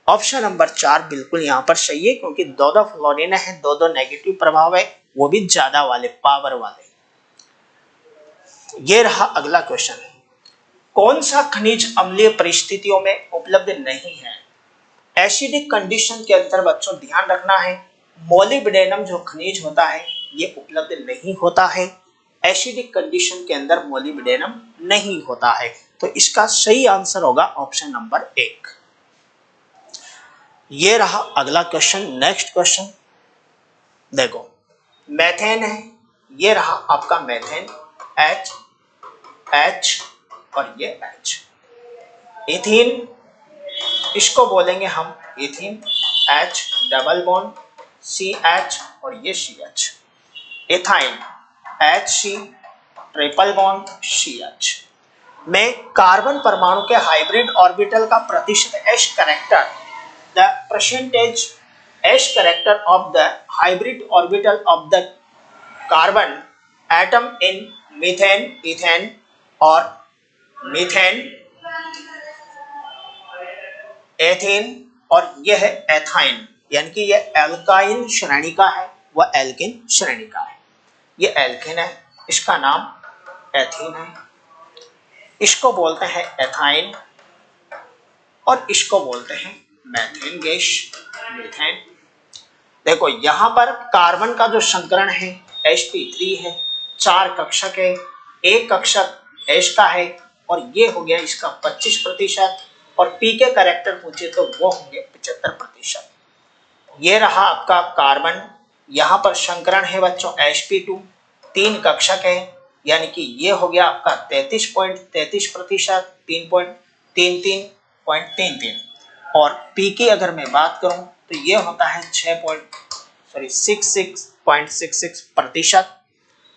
ऑप्शन नंबर 4 बिल्कुल यहाँ पर सही है, क्योंकि दो फ्लोरीन है, दो नेगेटिव प्रभाव है, वो भी ज्यादा वाले पावर वाले। ये रहा अगला क्वेश्चन, कौन सा खनिज अम्लीय परिस्थितियों में उपलब्ध नहीं है? एसिडिक कंडीशन के अंदर बच्चों ध्यान रखना है, मोलिब्डेनम जो खनिज होता है ये उपलब्ध नहीं होता है। एसिडिक कंडीशन के अंदर मोलिब्डेनम नहीं होता है, तो इसका सही आंसर होगा ऑप्शन नंबर 1। ये रहा अगला क्वेश्चन। नेक्स्ट क्वेश्चन देखो, मेथेन है, ये रहा आपका मेथेन, H और ये H। इथीन, इसको बोलेंगे हम ethene, H double bond CH और ये CH। Ethyne HC triple bond CH। में कार्बन परमाणु के हाइब्रिड ऑर्बिटल का प्रतिशत H character, the percentage H character of the hybrid orbital of the carbon atom in methane, ethane और methane, ethane और यह है एथाइन, यानी कि यह एल्काइल श्रेणी का है, वह एल्केन श्रेणी का है। ये एल्केन है, इसका नाम एथीन है, इसको बोलते हैं एथाइन और इसको बोलते हैं मेथेन गैस, मीथेन। देखो यहाँ पर कार्बन का जो संकरण है sp3 है, 4 कक्षक है, एक कक्षक H का है और ये हो गया इसका 25% और P के कैरेक्टर पूछे तो वो होंगे 75%। ये रहा आपका कार्बन, यहाँ पर संकरण है बच्चों sp2, 3 कक्षक है, यानी कि ये हो गया आपका 33.33%, 3.33.33। और P की अगर मैं बात करूं तो ये होता है 66.66%।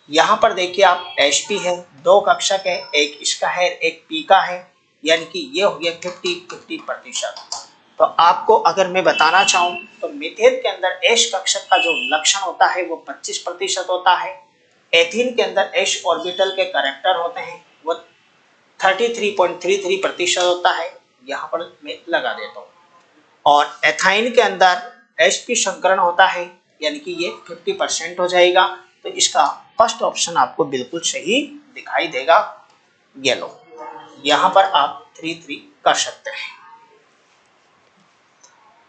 यहाँ पर देखिए आप Sp है, 2 कक्षक है, एक इसका है एक P का है, यानी कि ये हो गया 50% तो आपको अगर मैं बताना चाहूं तो मीथेन के अंदर H कक्षक का जो लक्षण होता है वो 25% होता है। एथीन के अंदर H ऑर्बिटल के कैरेक्टर होते हैं वो 33.33% होता है, यहाँ पर मैं लगा देता हूँ। और एथाइन के अंदर Sp संकरण होता है, यानी कि ये 50% हो जाएगा। तो इसका फर्स्ट ऑप्शन आपको बिल्कुल सही दिखाई देगा। ये लो, यहाँ पर आप 3 कर सकते हैं।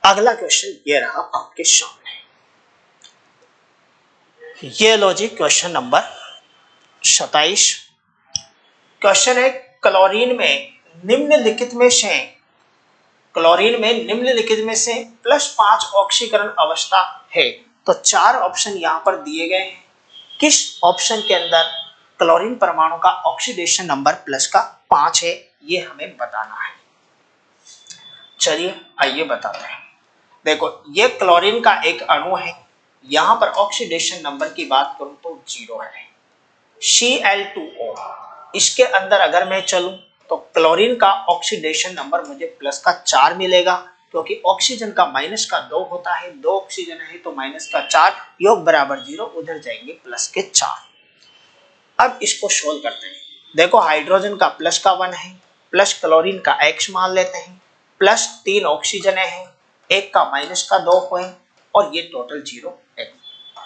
अगला क्वेश्चन ये रहा आपके सामने, ये लो जी क्वेश्चन नंबर 27। क्वेश्चन है क्लोरीन में निम्नलिखित में से +5 ऑक्सीकरण अवस्था है। तो 4 ऑप्शन यहाँ पर दिए गए हैं। किस ऑप्शन के अंदर क्लोरीन परमाणु का ऑक्सीडेशन नंबर प्लस का 5 है, ये हमें बताना है। चलिए आइए बताते हैं। देखो ये क्लोरीन का एक अणु है, यहाँ पर ऑक्सीडेशन नंबर की बात करूं तो 0 है। Cl2O, इसके अंदर अगर मैं चलूं तो क्लोरीन का ऑक्सीडेशन नंबर मुझे प्लस का 4 मिलेगा, क्योंकि ऑक्सीजन का माइनस का 2 होता है, 2 ऑक्सीजन है तो माइनस का 4, योग बराबर 0, उधर जाएंगे प्लस के 4। अब इसको सोल्व करते हैं। देखो हाइड्रोजन का प्लस का 1 है, प्लस क्लोरीन का x मान लेते हैं, प्लस 3 ऑक्सीजन है, एक का माइनस का 2 है और ये टोटल 0 है।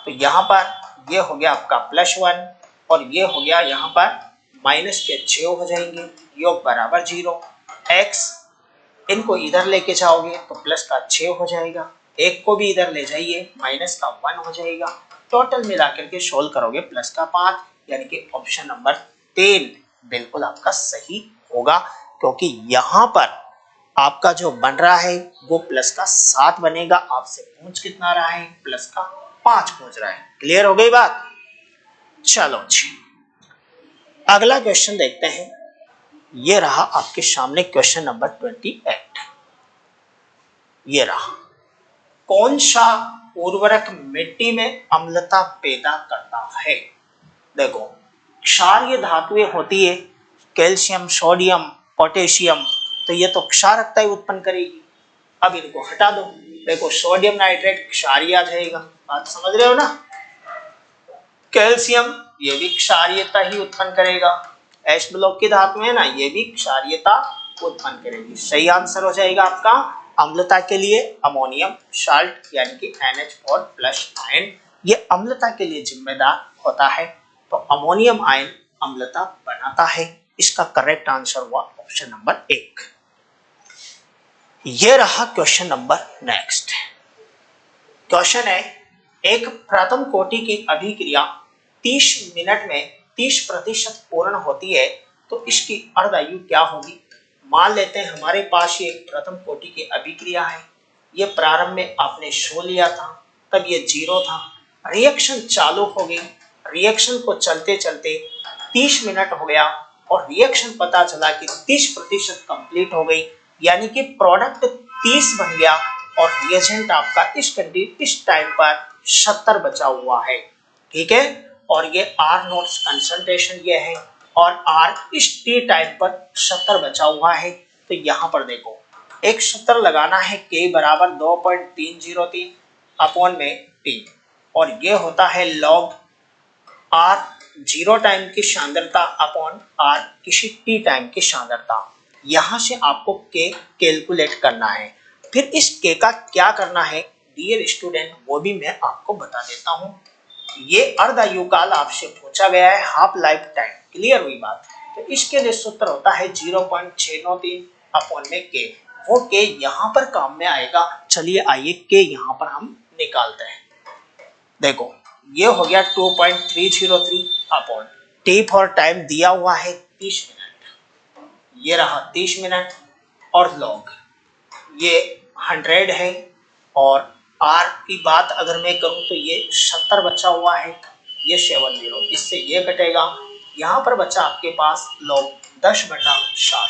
तो यहाँ पर ये हो गया आपका +1 और ये हो गया यहाँ पर माइनस के 6 हो जाएंगे, योग बराबर 0। x इनको इधर लेके जाओगे तो प्लस का 6 हो जाएगा, एक को भी इधर ले जाइए माइनस का 1 हो जाएगा, टोटल मिलाकर के सोल्व करोगे प्लस का 5, यानी कि ऑप्शन नंबर 3 बिल्कुल आपका सही होगा, क्योंकि यहाँ पर आपका जो बन रहा है वो प्लस का 7 बनेगा। आपसे पूछ कितना रहा है, प्लस का 5 पूछ रहा है। क्लियर हो गई बात? चलो जी अगला क्वेश्चन देखते हैं। ये रहा आपके सामने क्वेश्चन नंबर 28। ये रहा, कौन सा उर्वरक मिट्टी में अम्लता पैदा करता है? देखो क्षारीय धातुएं होती है, कैल्शियम, सोडियम, पोटेशियम, तो ये तो क्षारकता ही उत्पन्न करेगी। अब इनको हटा दो, देखो सोडियम नाइट्रेट क्षारीय आ जाएगा, बात समझ रहे हो ना। कैल्शियम ये भी क्षारीयता ही उत्पन्न करेगा, एच ब्लॉक की धातु है ना, ये भी क्षारीयता उत्पन्न करेगी। सही आंसर हो जाएगा आपका अम्लता के लिए अमोनियम साल्ट, यानी कि NH4+, ये अम्लता के लिए जिम्मेदार होता है। तो अमोनियम आयन अम्लता बनाता है। इसका करेक्ट आंसर हुआ ऑप्शन नंबर 1। ये रहा क्वेश्चन नंबर नेक्स्ट। क्वेश्चन है, एक प्रथम कोटि की अभिक्रिया 30 मिनट में 30% पूर्ण होती है, तो इसकी अर्धायु क्या होगी? मान लेते हैं हमारे पास ये प्रथम कोटि की अभिक्रिया है, ये प्रारंभ में आपने शो लिया था, तब ये 0 था, रिएक्शन चालू हो गई, रिएक्शन को चलते चलते 30 मिनट हो गया और रिएक्शन पता चला कि 30% कंप्लीट हो गई, यानी कि प्रोडक्ट 30 बन गया और रिएजेंट आपका इस टाइम पर 70 बचा हुआ है। ठीक है, और ये R नोट्स कंसंट्रेशन ये है और R इस T टाइम पर 70 बचा हुआ है। तो यहाँ पर देखो एक 70 लगाना है, K बराबर 2.303 अपॉन में T, और ये होता है लॉग R 0 टाइम की सांद्रता अपॉन R किसी T टाइम की सांद्रता। यहाँ से आपको K कैलकुलेट करना है। फिर इस K का क्या करना है डियर स्टूडेंट, वो भी मैं आपको बता देता हूँ। ये अर्धायु काल आपसे पूछा गया है, हाफ लाइफ टाइम। क्लियर हुई बात? तो इसके लिए सूत्र होता है 0.693 अपॉन में K, वो K यहाँ पर काम में आएगा। चलिए आइए K यहाँ पर हम निकालते हैं। देखो ये हो गया 2.303 अपॉन T फॉर टाइम दिया हुआ है 30 मिनट, ये रहा 30 मिनट, और लॉग ये 100 है, और R की बात अगर मैं करूं तो ये 70 बचा हुआ है, ये 70, इससे ये कटेगा, यहाँ पर बचा आपके पास लॉग 10/7।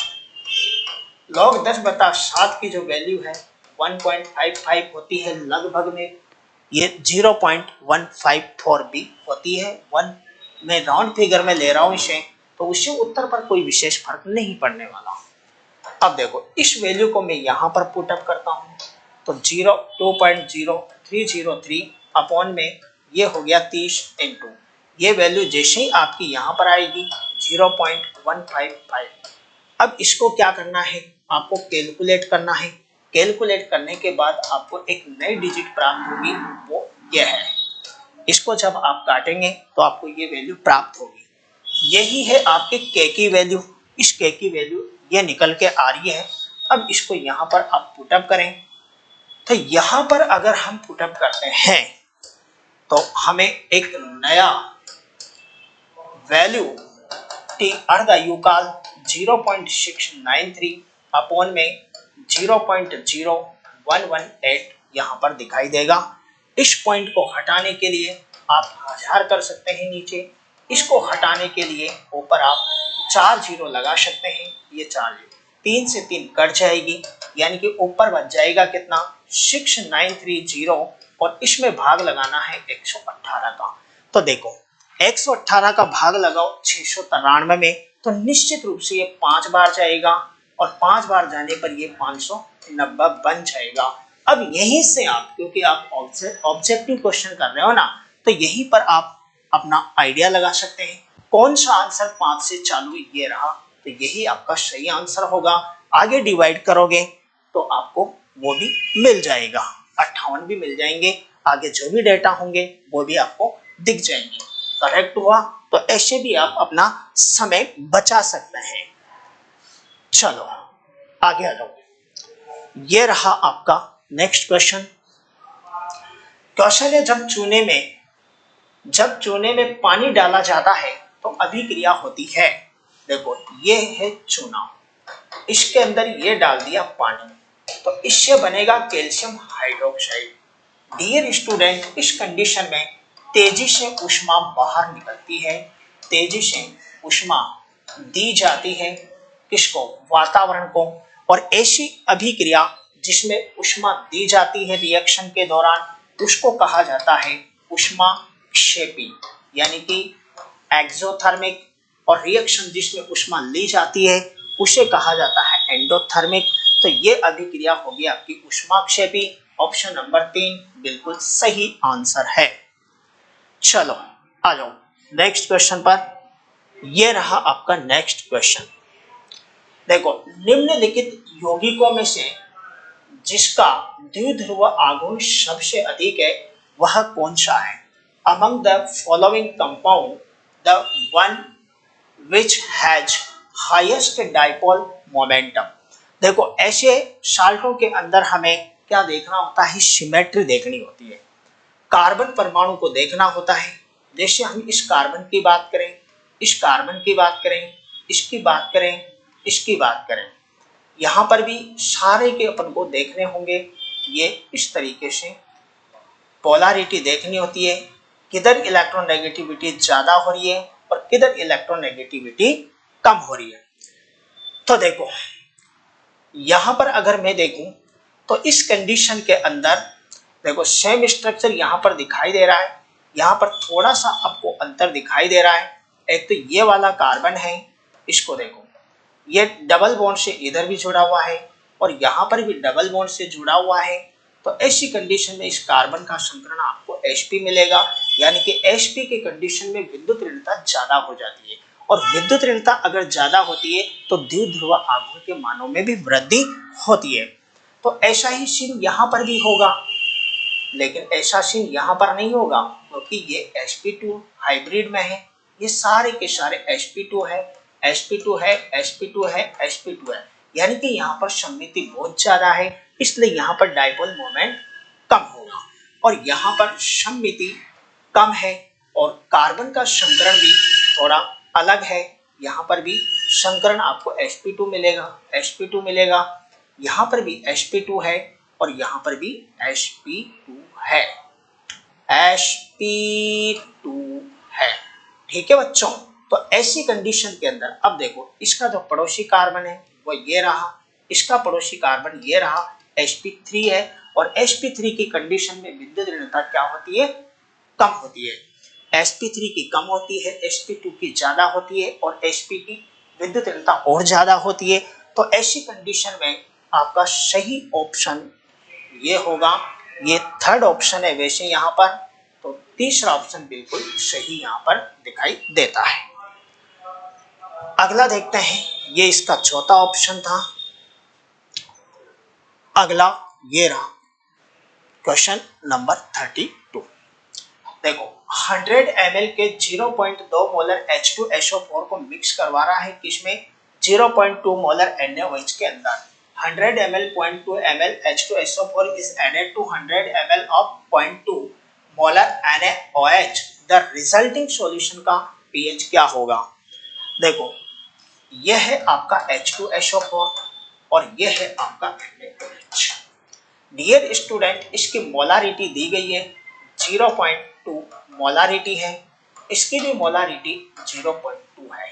लॉग 10/7 की जो वैल्यू है 1.55 होती है लगभग में, ये 0.154 भी होती है। 1 मैं राउंड फिगर में ले रहा हूँ इसे, तो उससे उत्तर पर कोई विशेष फर्क नहीं पड़ने वाला। अब देखो इस वैल्यू को मैं यहाँ पर पुट अप करता हूँ, तो 2.0303 अपॉन में ये हो गया 30 इंटू, ये वैल्यू जैसे ही आपकी यहाँ पर आएगी 0.155। अब इसको क्या करना है, आपको कैलकुलेट करना है। कैलकुलेट करने के बाद आपको एक नई डिजिट प्राप्त होगी, वो ये है। इसको जब आप काटेंगे तो आपको ये वैल्यू प्राप्त होगी। यही है आपके K की वैल्यू। इस K की वैल्यू ये निकल के आ रही है। अब इसको यहाँ पर आप पुटअप करें, तो यहाँ पर अगर हम पुटअप करते हैं तो हमें एक नया वैल्यू टी अर्ध आयुकाल 0.693 अपॉन में 0.0118 यहाँ पर दिखाई देगा। इस पॉइंट को हटाने के लिए आप 1000 कर सकते हैं नीचे, इसको हटाने के लिए ऊपर आप 4 जीरो लगा सकते हैं। ये 4 जीरो 3 से 3 कट जाएगी, यानी कि ऊपर बच जाएगा कितना 6930 और इसमें भाग लगाना है 118 का। तो देखो 118 का भाग लगाओ 693 में, तो निश्चित रूप से ये 5 बार जाएगा और 5 बार जाने पर ये 590 बन जाएगा। अब यहीं से आप, क्योंकि आप ऑब्जेक्टिव क्वेश्चन कर रहे हो ना, तो यहीं पर आप अपना आइडिया लगा सकते हैं कौन सा आंसर 5 से चालू ये रहा, तो यही आपका सही आंसर होगा। आगे डिवाइड करोगे तो आपको वो भी मिल जाएगा, 58 भी मिल जाएंगे, आगे जो भी डेटा होंगे वो भी आपको दिख जाएंगे। करेक्ट हुआ, तो ऐसे भी आप अपना समय बचा सकते हैं। चलो आगे आ जाओ। ये रहा आपका नेक्स्ट क्वेश्चन। क्वेश्चन है जब चूने में पानी डाला जाता है तो अभिक्रिया होती है। देखो ये है चूना, इसके अंदर ये डाल दिया पानी, तो इससे बनेगा कैल्शियम हाइड्रोक्साइड। डियर स्टूडेंट, इस कंडीशन में तेजी से ऊष्मा बाहर निकलती है, तेजी से ऊष्मा दी जाती है किसको, वातावरण को। और ऐसी अभिक्रिया जिसमें ऊष्मा दी जाती है रिएक्शन के दौरान, उसको कहा जाता है ऊष्माक्षेपी, यानी कि एक्सोथर्मिक। और रिएक्शन जिसमें ऊष्मा ली जाती है उसे कहा जाता है एंडोथर्मिक। तो ये अभिक्रिया होगी आपकी ऊष्माक्षेपी। ऑप्शन नंबर 3 बिल्कुल सही आंसर है। चलो आ जाओ नेक्स्ट क्वेश्चन पर। यह रहा आपका नेक्स्ट क्वेश्चन। देखो निम्नलिखित यौगिकों में से जिसका द्विध्रुव आघूर्ण सबसे अधिक है वह कौन सा है? Among the following compound the one which has highest dipole momentum. देखो ऐसे साल्टों के अंदर हमें क्या देखना होता है, सिमेट्री देखनी होती है, कार्बन परमाणु को देखना होता है। जैसे हम इस कार्बन की बात करें, इस कार्बन की बात करें, इसकी बात करें, इसकी बात करें, यहाँ पर भी सारे के अपन को देखने होंगे। ये इस तरीके से पोलैरिटी देखनी होती है, किधर इलेक्ट्रोनेगेटिविटी ज्यादा हो रही है और किधर इलेक्ट्रोनेगेटिविटी कम हो रही है। तो देखो यहाँ पर अगर मैं देखूं तो इस कंडीशन के अंदर देखो सेम स्ट्रक्चर यहाँ पर दिखाई दे रहा है, यहाँ पर थोड़ा सा आपको अंतर दिखाई दे रहा है। एक तो ये वाला कार्बन है, इसको देखो ये डबल बॉन्ड से इधर भी जुड़ा हुआ है और यहाँ पर भी डबल बॉन्ड से जुड़ा हुआ है। तो ऐसी कंडीशन में इस कार्बन का संकरण आपको Sp मिलेगा, यानी कि Sp के कंडीशन में विद्युत ऋणता ज्यादा हो जाती है और विद्युत ऋणता अगर ज्यादा होती है तो द्विध्रुव आघूर्ण के मानों में भी वृद्धि होती है। तो ऐसा ही सीन यहाँ पर भी होगा, लेकिन ऐसा सीन यहाँ पर नहीं होगा क्योंकि ये sp2 हाइब्रिड में है, ये सारे के सारे sp2 है, sp2 है, sp2 है, sp2 है, यानी कि यहाँ पर सममिति बहुत ज्यादा है, इसलिए यहाँ पर डाइपोल मोमेंट कम होगा। और यहाँ पर सममिति कम है और कार्बन का संकरण भी थोड़ा अलग है, यहाँ पर भी संकरण आपको sp2 मिलेगा, sp2 मिलेगा, यहाँ पर भी sp2 है और यहाँ पर भी sp2 है, sp2 है। ठीक है बच्चों, तो ऐसी कंडीशन के अंदर अब देखो इसका जो पड़ोसी कार्बन है वो ये रहा, इसका पड़ोसी कार्बन ये रहा, sp3 है और sp3 की कंडीशन में विद्युत ऋणता क्या होती है, कम होती है। sp3 की कम होती है, sp2 की ज्यादा होती है और sp की विद्युत ऋणता और ज्यादा होती है। तो ऐसी कंडीशन में आपका सही ऑप्शन ये होगा, ये थर्ड ऑप्शन है वैसे यहाँ पर, तो तीसरा ऑप्शन बिल्कुल सही यहाँ पर दिखाई देता है। अगला देखते हैं, ये इसका चौथा ऑप्शन था। अगला ये रहा क्वेश्चन नंबर 32। देखो 100 ml के 0.2 मोलर H2SO4 को मिक्स करवा रहा है किसमें, 0.2 मोलर NaOH के अंदर। 100 ml 0.2 ml H2SO4 is added to 100 ml of 0.2 molar NaOH, the resulting solution का पीएच क्या होगा? देखो यह है आपका H2SO4 और यह है आपका NaOH। डियर स्टूडेंट, इसकी मोलारिटी दी गई है 0.2 मोलारिटी है, इसकी भी मोलारिटी 0.2 है,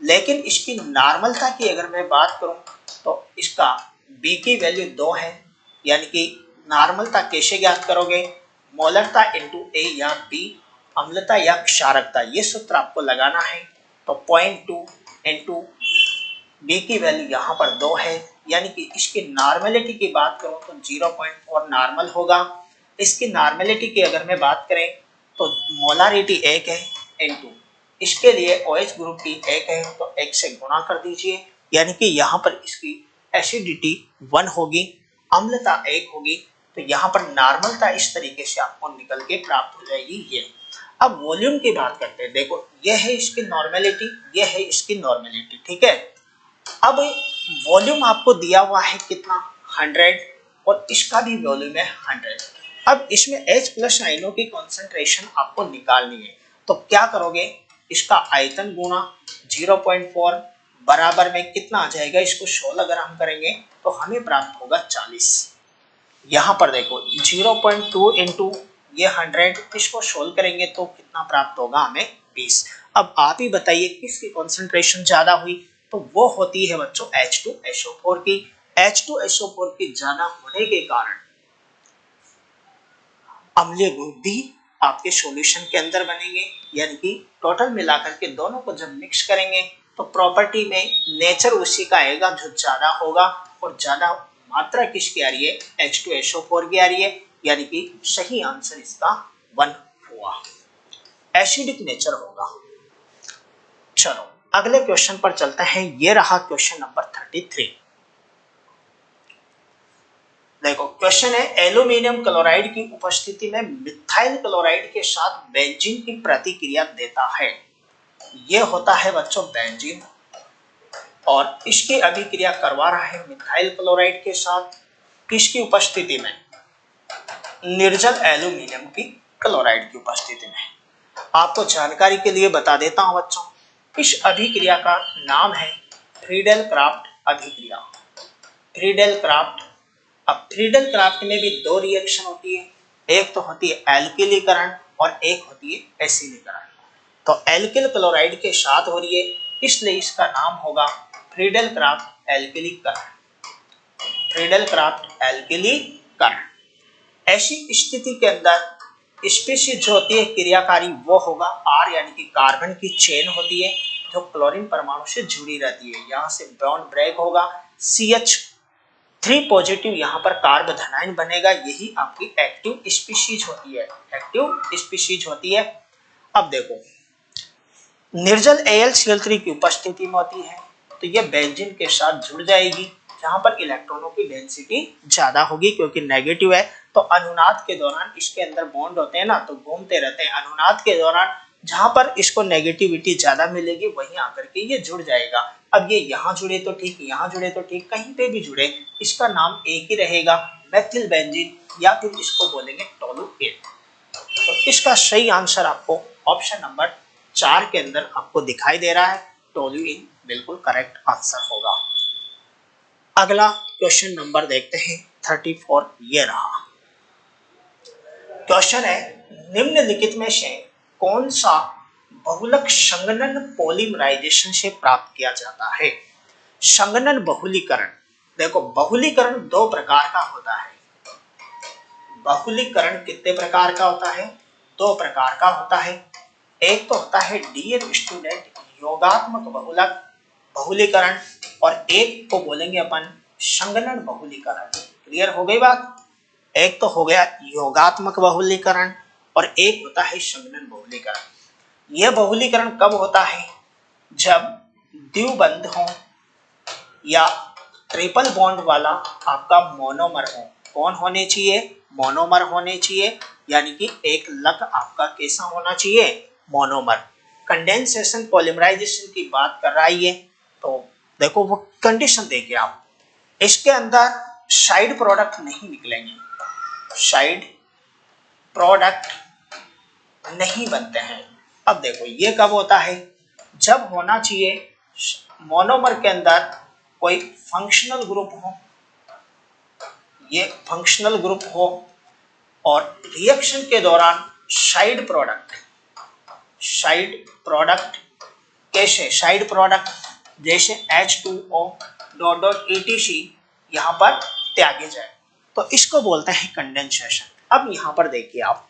लेकिन इसकी नॉर्मलता की अगर मैं बात करूं तो इसका B की वैल्यू 2 है, यानी कि नॉर्मलता कैसे ज्ञात करोगे? मोलरता इंटू A या B, अम्लता या क्षारकता, ये सूत्र आपको लगाना है। तो 0.2 इंटू B की वैल्यू यहाँ पर 2 है, यानी कि इसकी नॉर्मलिटी की बात करूँ तो 0.4 नॉर्मल होगा। इसकी नॉर्मलिटी की अगर मैं बात करें तो मोलारिटी 1 है इंटू इसके लिए OH ग्रुप की 1 है, तो 1 से गुणा कर दीजिए, यानी कि यहाँ पर इसकी एसिडिटी 1 होगी, अम्लता 1 होगी, तो यहाँ पर नॉर्मलता इस तरीके से आपको निकल के प्राप्त हो जाएगी ये। अब वॉल्यूम की बात करते हैं। देखो ये है इसकी नॉर्मलिटी, ये है इसकी नॉर्मलिटी, ठीक है। अब वॉल्यूम आपको दिया हुआ है कितना? 100 और इसका भी वॉल्यूम है 100। अब इसमें H+ आयनों की कॉन्सेंट्रेशन आपको निकालनी है, तो क्या करोगे? इसका आयतन गुणा 0.4 बराबर में कितना आ जाएगा? इसको 16 अगर हम करेंगे तो हमें प्राप्त होगा 40। यहाँ पर देखो 0.2 इंटू ये 100, इसको सोल्व करेंगे तो कितना प्राप्त होगा? हमें 20। अब आप ही बताइए किसकी कॉन्सेंट्रेशन ज्यादा हुई? तो वो होती है बच्चों H2SO4 की। H2SO4 की ज्यादा होने के कारण अम्लीय गुण भी आपके सॉल्यूशन के अंदर बनेंगे, यानी कि टोटल मिलाकर के दोनों को जब मिक्स करेंगे तो प्रॉपर्टी में नेचर उसी का आएगा जो ज्यादा होगा, और ज्यादा मात्रा किसकी आ रही है? H2SO4 की आ रही है, यानी कि सही आंसर इसका 1 हुआ, एसिडिक नेचर होगा। चलो अगले क्वेश्चन पर चलते हैं। ये रहा क्वेश्चन नंबर 33। देखो क्वेश्चन है, एल्यूमिनियम क्लोराइड की उपस्थिति में मिथाइल क्लोराइड के साथ बेंजीन की प्रतिक्रिया देता है। यह होता है बच्चों बेंजीन, और इसकी अभिक्रिया करवा रहा है मिथाइल क्लोराइड के साथ, किसकी उपस्थिति में? निर्जल एल्यूमिनियम की क्लोराइड की उपस्थिति में। आपको जानकारी के लिए बता देता हूं बच्चों, इस अभिक्रिया का नाम है फ्रीडेल क्राफ्ट अभिक्रिया। Friedel craft. अब फ्रीडेल क्राफ्ट में भी दो रिएक्शन होती है, एक तो होती है एल्किलीकरण और एक होती है एसिडीकरण। तो एल्किल क्लोराइड के साथ हो रही है, इसलिए इसका नाम होगा फ्रीडेल क्राफ्ट एल्किलीकरण। फ्रीडेल क्राफ्ट एल्किलीकरण। ऐसी स्थिति के अंदर स्पीशीज जो होती है क्रियाकारी वो होगा R, यानी कि कार्बन की चेन होती है जो क्लोरीन परमाणु से जुड़ी रहती है। यहाँ से बॉन्ड ब्रेक होगा, CH3 पॉजिटिव यहाँ पर कार्बोधनाइन बनेगा, यही आपकी एक्टिव स्पीशीज होती है, एक्टिव स्पीशीज होती है। अब देखो निर्जल AlCl3 की उपस्थिति में होती है, तो यह बेंजीन के साथ जुड़ जाएगी, जहां पर इलेक्ट्रॉनों की डेंसिटी ज्यादा होगी क्योंकि नेगेटिव है। तो अनुनाद के दौरान इसके अंदर बॉन्ड होते हैं ना, तो घूमते रहते हैं। अनुनाद के दौरान जहां पर इसको नेगेटिविटी ज्यादा मिलेगी वहीं आकर के ये जुड़ जाएगा। अब ये यहाँ जुड़े तो ठीक, यहाँ जुड़े तो ठीक, कहीं पे भी जुड़े इसका नाम एक ही रहेगा, मेथिल बेंजीन, या फिर इसको बोलेंगे टोलुएन। तो इसका सही आंसर आपको ऑप्शन नंबर 4 के अंदर आपको दिखाई दे रहा है, टोलुएन बिल्कुल करेक्ट आंसर होगा। अगला क्वेश्चन नंबर देखते हैं 34। ये रहा क्वेश्चन है, निम्नलिखित में से कौन सा बहुलक संघनन पॉलीमराइजेशन से प्राप्त किया जाता है? संघनन बहुलीकरण। देखो बहुलीकरण दो प्रकार का होता है। बहुलीकरण कितने प्रकार का होता है? दो प्रकार का होता है। एक तो होता है डियर स्टूडेंट योगात्मक बहुलक बहुलीकरण, और एक को बोलेंगे अपन संघनन बहुलीकरण। क्लियर हो गई बात? एक तो हो गया योगात्मक बहुलीकरण और एक होता है संघनन बहुलीकरण। यह बहुलीकरण कब होता है? जब द्विबंध हो या ट्रिपल बॉन्ड वाला आपका मोनोमर हो। कौन होने चाहिए? मोनोमर होने चाहिए, यानी कि एक लक आपका कैसा होना चाहिए? मोनोमर। कंडेंसेशन पॉलीमराइजेशन की बात कर रहा है ये, तो देखो वो कंडीशन देखिए आप, इसके अंदर साइड प्रोडक्ट नहीं निकलेंगे। साइड प्रोडक्ट नहीं बनते हैं। अब देखो ये कब होता है, जब होना चाहिए मोनोमर के अंदर कोई फंक्शनल ग्रुप हो, ये फंक्शनल ग्रुप हो और रिएक्शन के दौरान साइड प्रोडक्ट कैसे, साइड प्रोडक्ट जैसे H2O डॉट डॉट ETC यहाँ पर त्यागे जाए, तो इसको बोलते हैं कंडेंसेशन। अब यहाँ पर देखिए आप,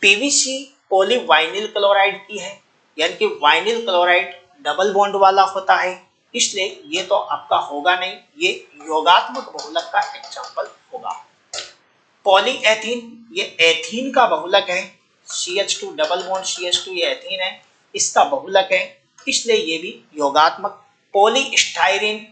पीवीसी पॉलीवाइनिल क्लोराइड की है, यानी कि वाइनिल क्लोराइड डबल बॉन्ड वाला होता है, इसलिए ये तो आपका होगा नहीं, ये योगात्मक बहुलक का एग्जाम्पल होगा। पॉलीएथीन, ये एथीन का बहुलक है, CH2 डबल बॉन्ड CH2 ये एथीन है, इसका बहुलक है, इसलिए ये भी योगात्मक। पॉलीस्टाइरीन,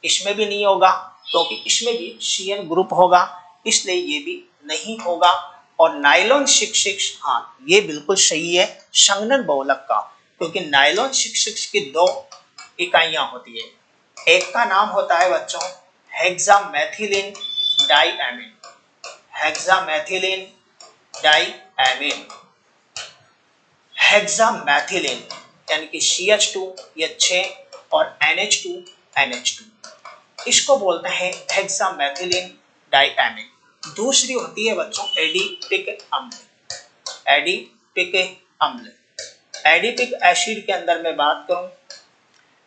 इसमें भी नहीं होगा क्योंकि इसमें भी CN ग्रुप होगा, इसलिए ये भी नहीं होगा। और नायलॉन 66, हाँ ये बिल्कुल सही है, संघनन बहुलक का, क्योंकि नायलॉन 66 की दो इकाइयां होती है, एक का नाम होता है बच्चों hexamethylene diamine, hexamethylene diamine, hexamethylene यानी कि CH2 ये 6 और NH2 इसको बोलते हैं हेक्सामेथिलीन डाइएमीन। दूसरी होती है बच्चों एडिपिक अम्ल, एडिपिक अम्ल, एडिपिक एसिड के अंदर मैं बात करूं,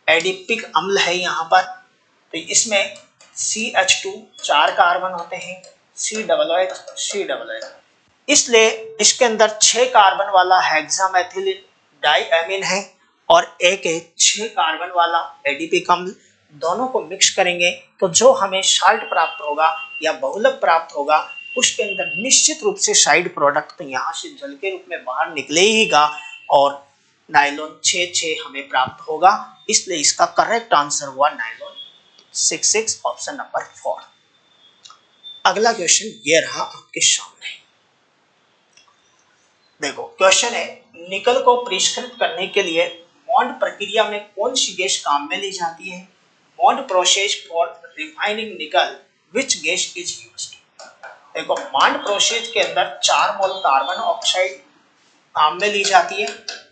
एडिपिक अम्ल है यहाँ पर, तो इसमें CH2 4 कार्बन होते हैं, C+H, इसलिए इसके अंदर 6 कार्बन वाला हेक्सामेथिलीन डाइएमीन है और एक है 6 कार्बन वाला एडिपिक अम्ल। दोनों को मिक्स करेंगे तो जो हमें साल्ट प्राप्त होगा या बहुलक प्राप्त होगा, उसके अंदर निश्चित रूप से साइड प्रोडक्ट तो यहाँ से जल के रूप में बाहर निकलेगा और नायलॉन 6 हमें प्राप्त होगा, इसलिए इसका करेक्ट आंसर हुआ नायलॉन 66, ऑप्शन नंबर 4। अगला क्वेश्चन ये रहा आपके सामने, देखो क्वेश्चन है, निकल को परिष्कृत करने के लिए मॉन्ड प्रक्रिया में कौन सी गैस काम में ली जाती है? मॉन्ड प्रोसेस फॉर रिफाइनिंग निकल, विच गैस इज यूज्ड? देखो मॉन्ड प्रोसेस के अंदर 4 मोल कार्बन ऑक्साइड काम में ली जाती है,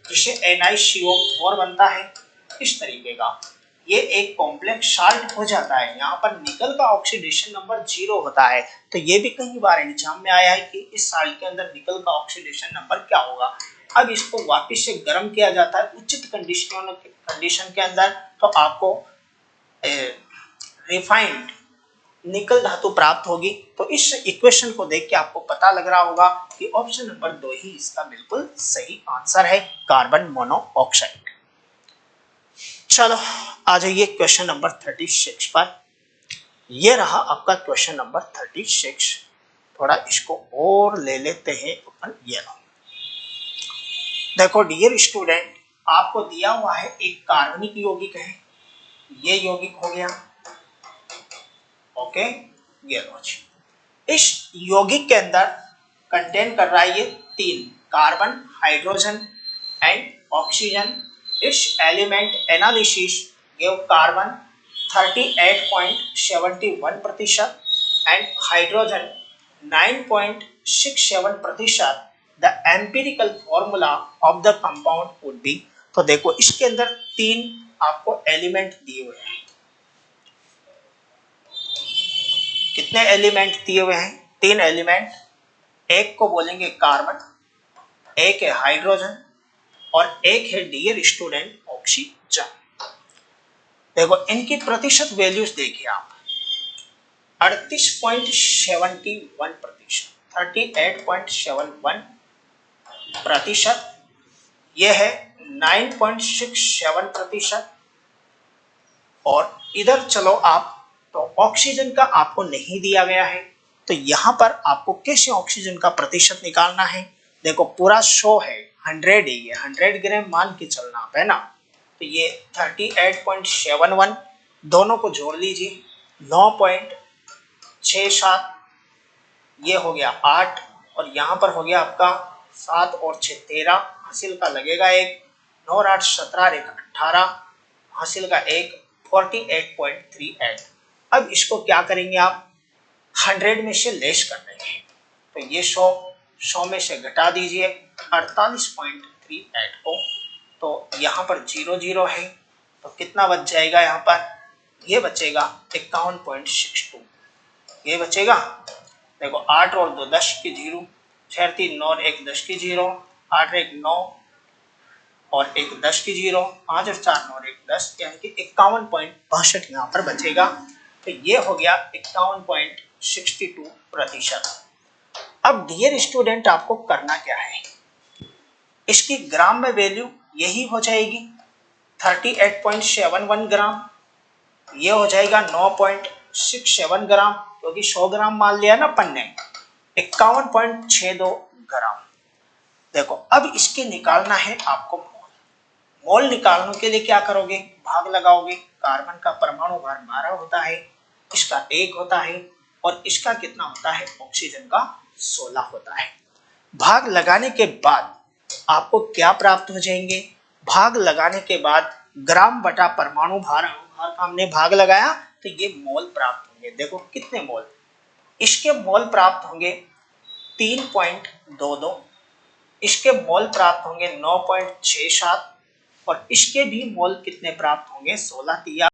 जिसे NiCO4 बनता है, इस तरीके का। ये एक कॉम्प्लेक्स साल्ट हो जाता है, यहाँ पर निकल का ऑक्सीडेशन नंबर 0 होता है, तो ये भी कई बार एग्जाम में आया है कि इस साल्ट के अंदर निकल का ऑक्सीडेशन नंबर क्या होगा। अब इसको वापस से गर्म किया जाता है उचित कंडीशन के अंदर, तो आपको रिफाइंड निकल धातु प्राप्त होगी। तो इस इक्वेशन को देख के आपको पता लग रहा होगा कि ऑप्शन नंबर 2 ही इसका बिल्कुल सही आंसर है, कार्बन मोनोऑक्साइड। चलो आ जाइए क्वेश्चन नंबर 36 पर। यह रहा आपका क्वेश्चन नंबर 36। थोड़ा इसको और ले लेते हैं अपन, ये लो। देखो डियर स्टूडेंट, आपको दिया हुआ है एक कार्बनिक यौगिक है, ये यौगिक हो गया, ओके, ये लो जी। इस यौगिक के अंदर कंटेन कर रहा है ये 3 कार्बन, हाइड्रोजन एंड ऑक्सीजन। इस element analysis give carbon 38.71% and hydrogen 9.67%। The empirical formula of the compound would be. तो देखो इसके अंदर 3 आपको एलिमेंट दिए हुए हैं, कितने एलिमेंट दिए हुए हैं? 3 एलिमेंट, एक को बोलेंगे कार्बन, एक है हाइड्रोजन और एक है डियर स्टूडेंट ऑक्सीजन। देखो इनकी प्रतिशत वैल्यूज देखिए आप, 38.71%, 38.71%, यह है 9.67%। और इधर चलो आप, तो ऑक्सीजन का आपको नहीं दिया गया है, तो यहां पर आपको कैसे ऑक्सीजन का प्रतिशत निकालना है? देखो पूरा 100 है, 100 है, ये 100 ग्राम मान के चलना आप, है ना। तो ये 38.71, दोनों को जोड़ लीजिए, 9.67, ये हो गया 8, और यहाँ पर हो गया आपका 7 और 6 13, हासिल का लगेगा 1, 9 और 8 17, 18, हासिल का 1, 48.38। अब इसको क्या करेंगे आप, 100 में से लेस कर देंगे, तो ये 100 में से घटा दीजिए, 48.38 को, तो यहाँ पर 0 0 है, तो कितना बच जाएगा यहाँ पर, ये बचेगा 51.62, ये बचेगा। देखो 8 और 2 10 की 0, 6 3 9 और 1 10 की 0, 8 1 9 और 1 10 की 0, 5 और 4 9 और 1 10, यानी कि 51.62 यहाँ पर बचेगा। तो ये हो गया 51.62%। अब डियर स्टूडेंट, आपको करना क्या है, इसकी ग्राम में वैल्यू यही हो जाएगी 38.71 ग्राम, ये हो जाएगा 9.67 ग्राम, क्योंकि 100 ग्राम मान लिया ना अपन ने, 51.62 ग्राम। देखो अब इसके निकालना है आपको मोल। मोल निकालने के लिए क्या करोगे, भाग लगाओगे। कार्बन का परमाणु भार 12 होता है, इसका 1 होता है, और इसका कितना होता है, ऑक्सीजन का 16 होता है। भाग लगाने के बाद आपको क्या प्राप्त हो जाएंगे, भाग लगाने के बाद ग्राम बटा परमाणु भार का हमने भाग लगाया, तो ये मोल प्राप्त होंगे। देखो कितने मोल, इसके मोल प्राप्त होंगे 3.22, इसके मोल प्राप्त होंगे 9.67, और इसके भी मोल कितने प्राप्त होंगे, 16 तिया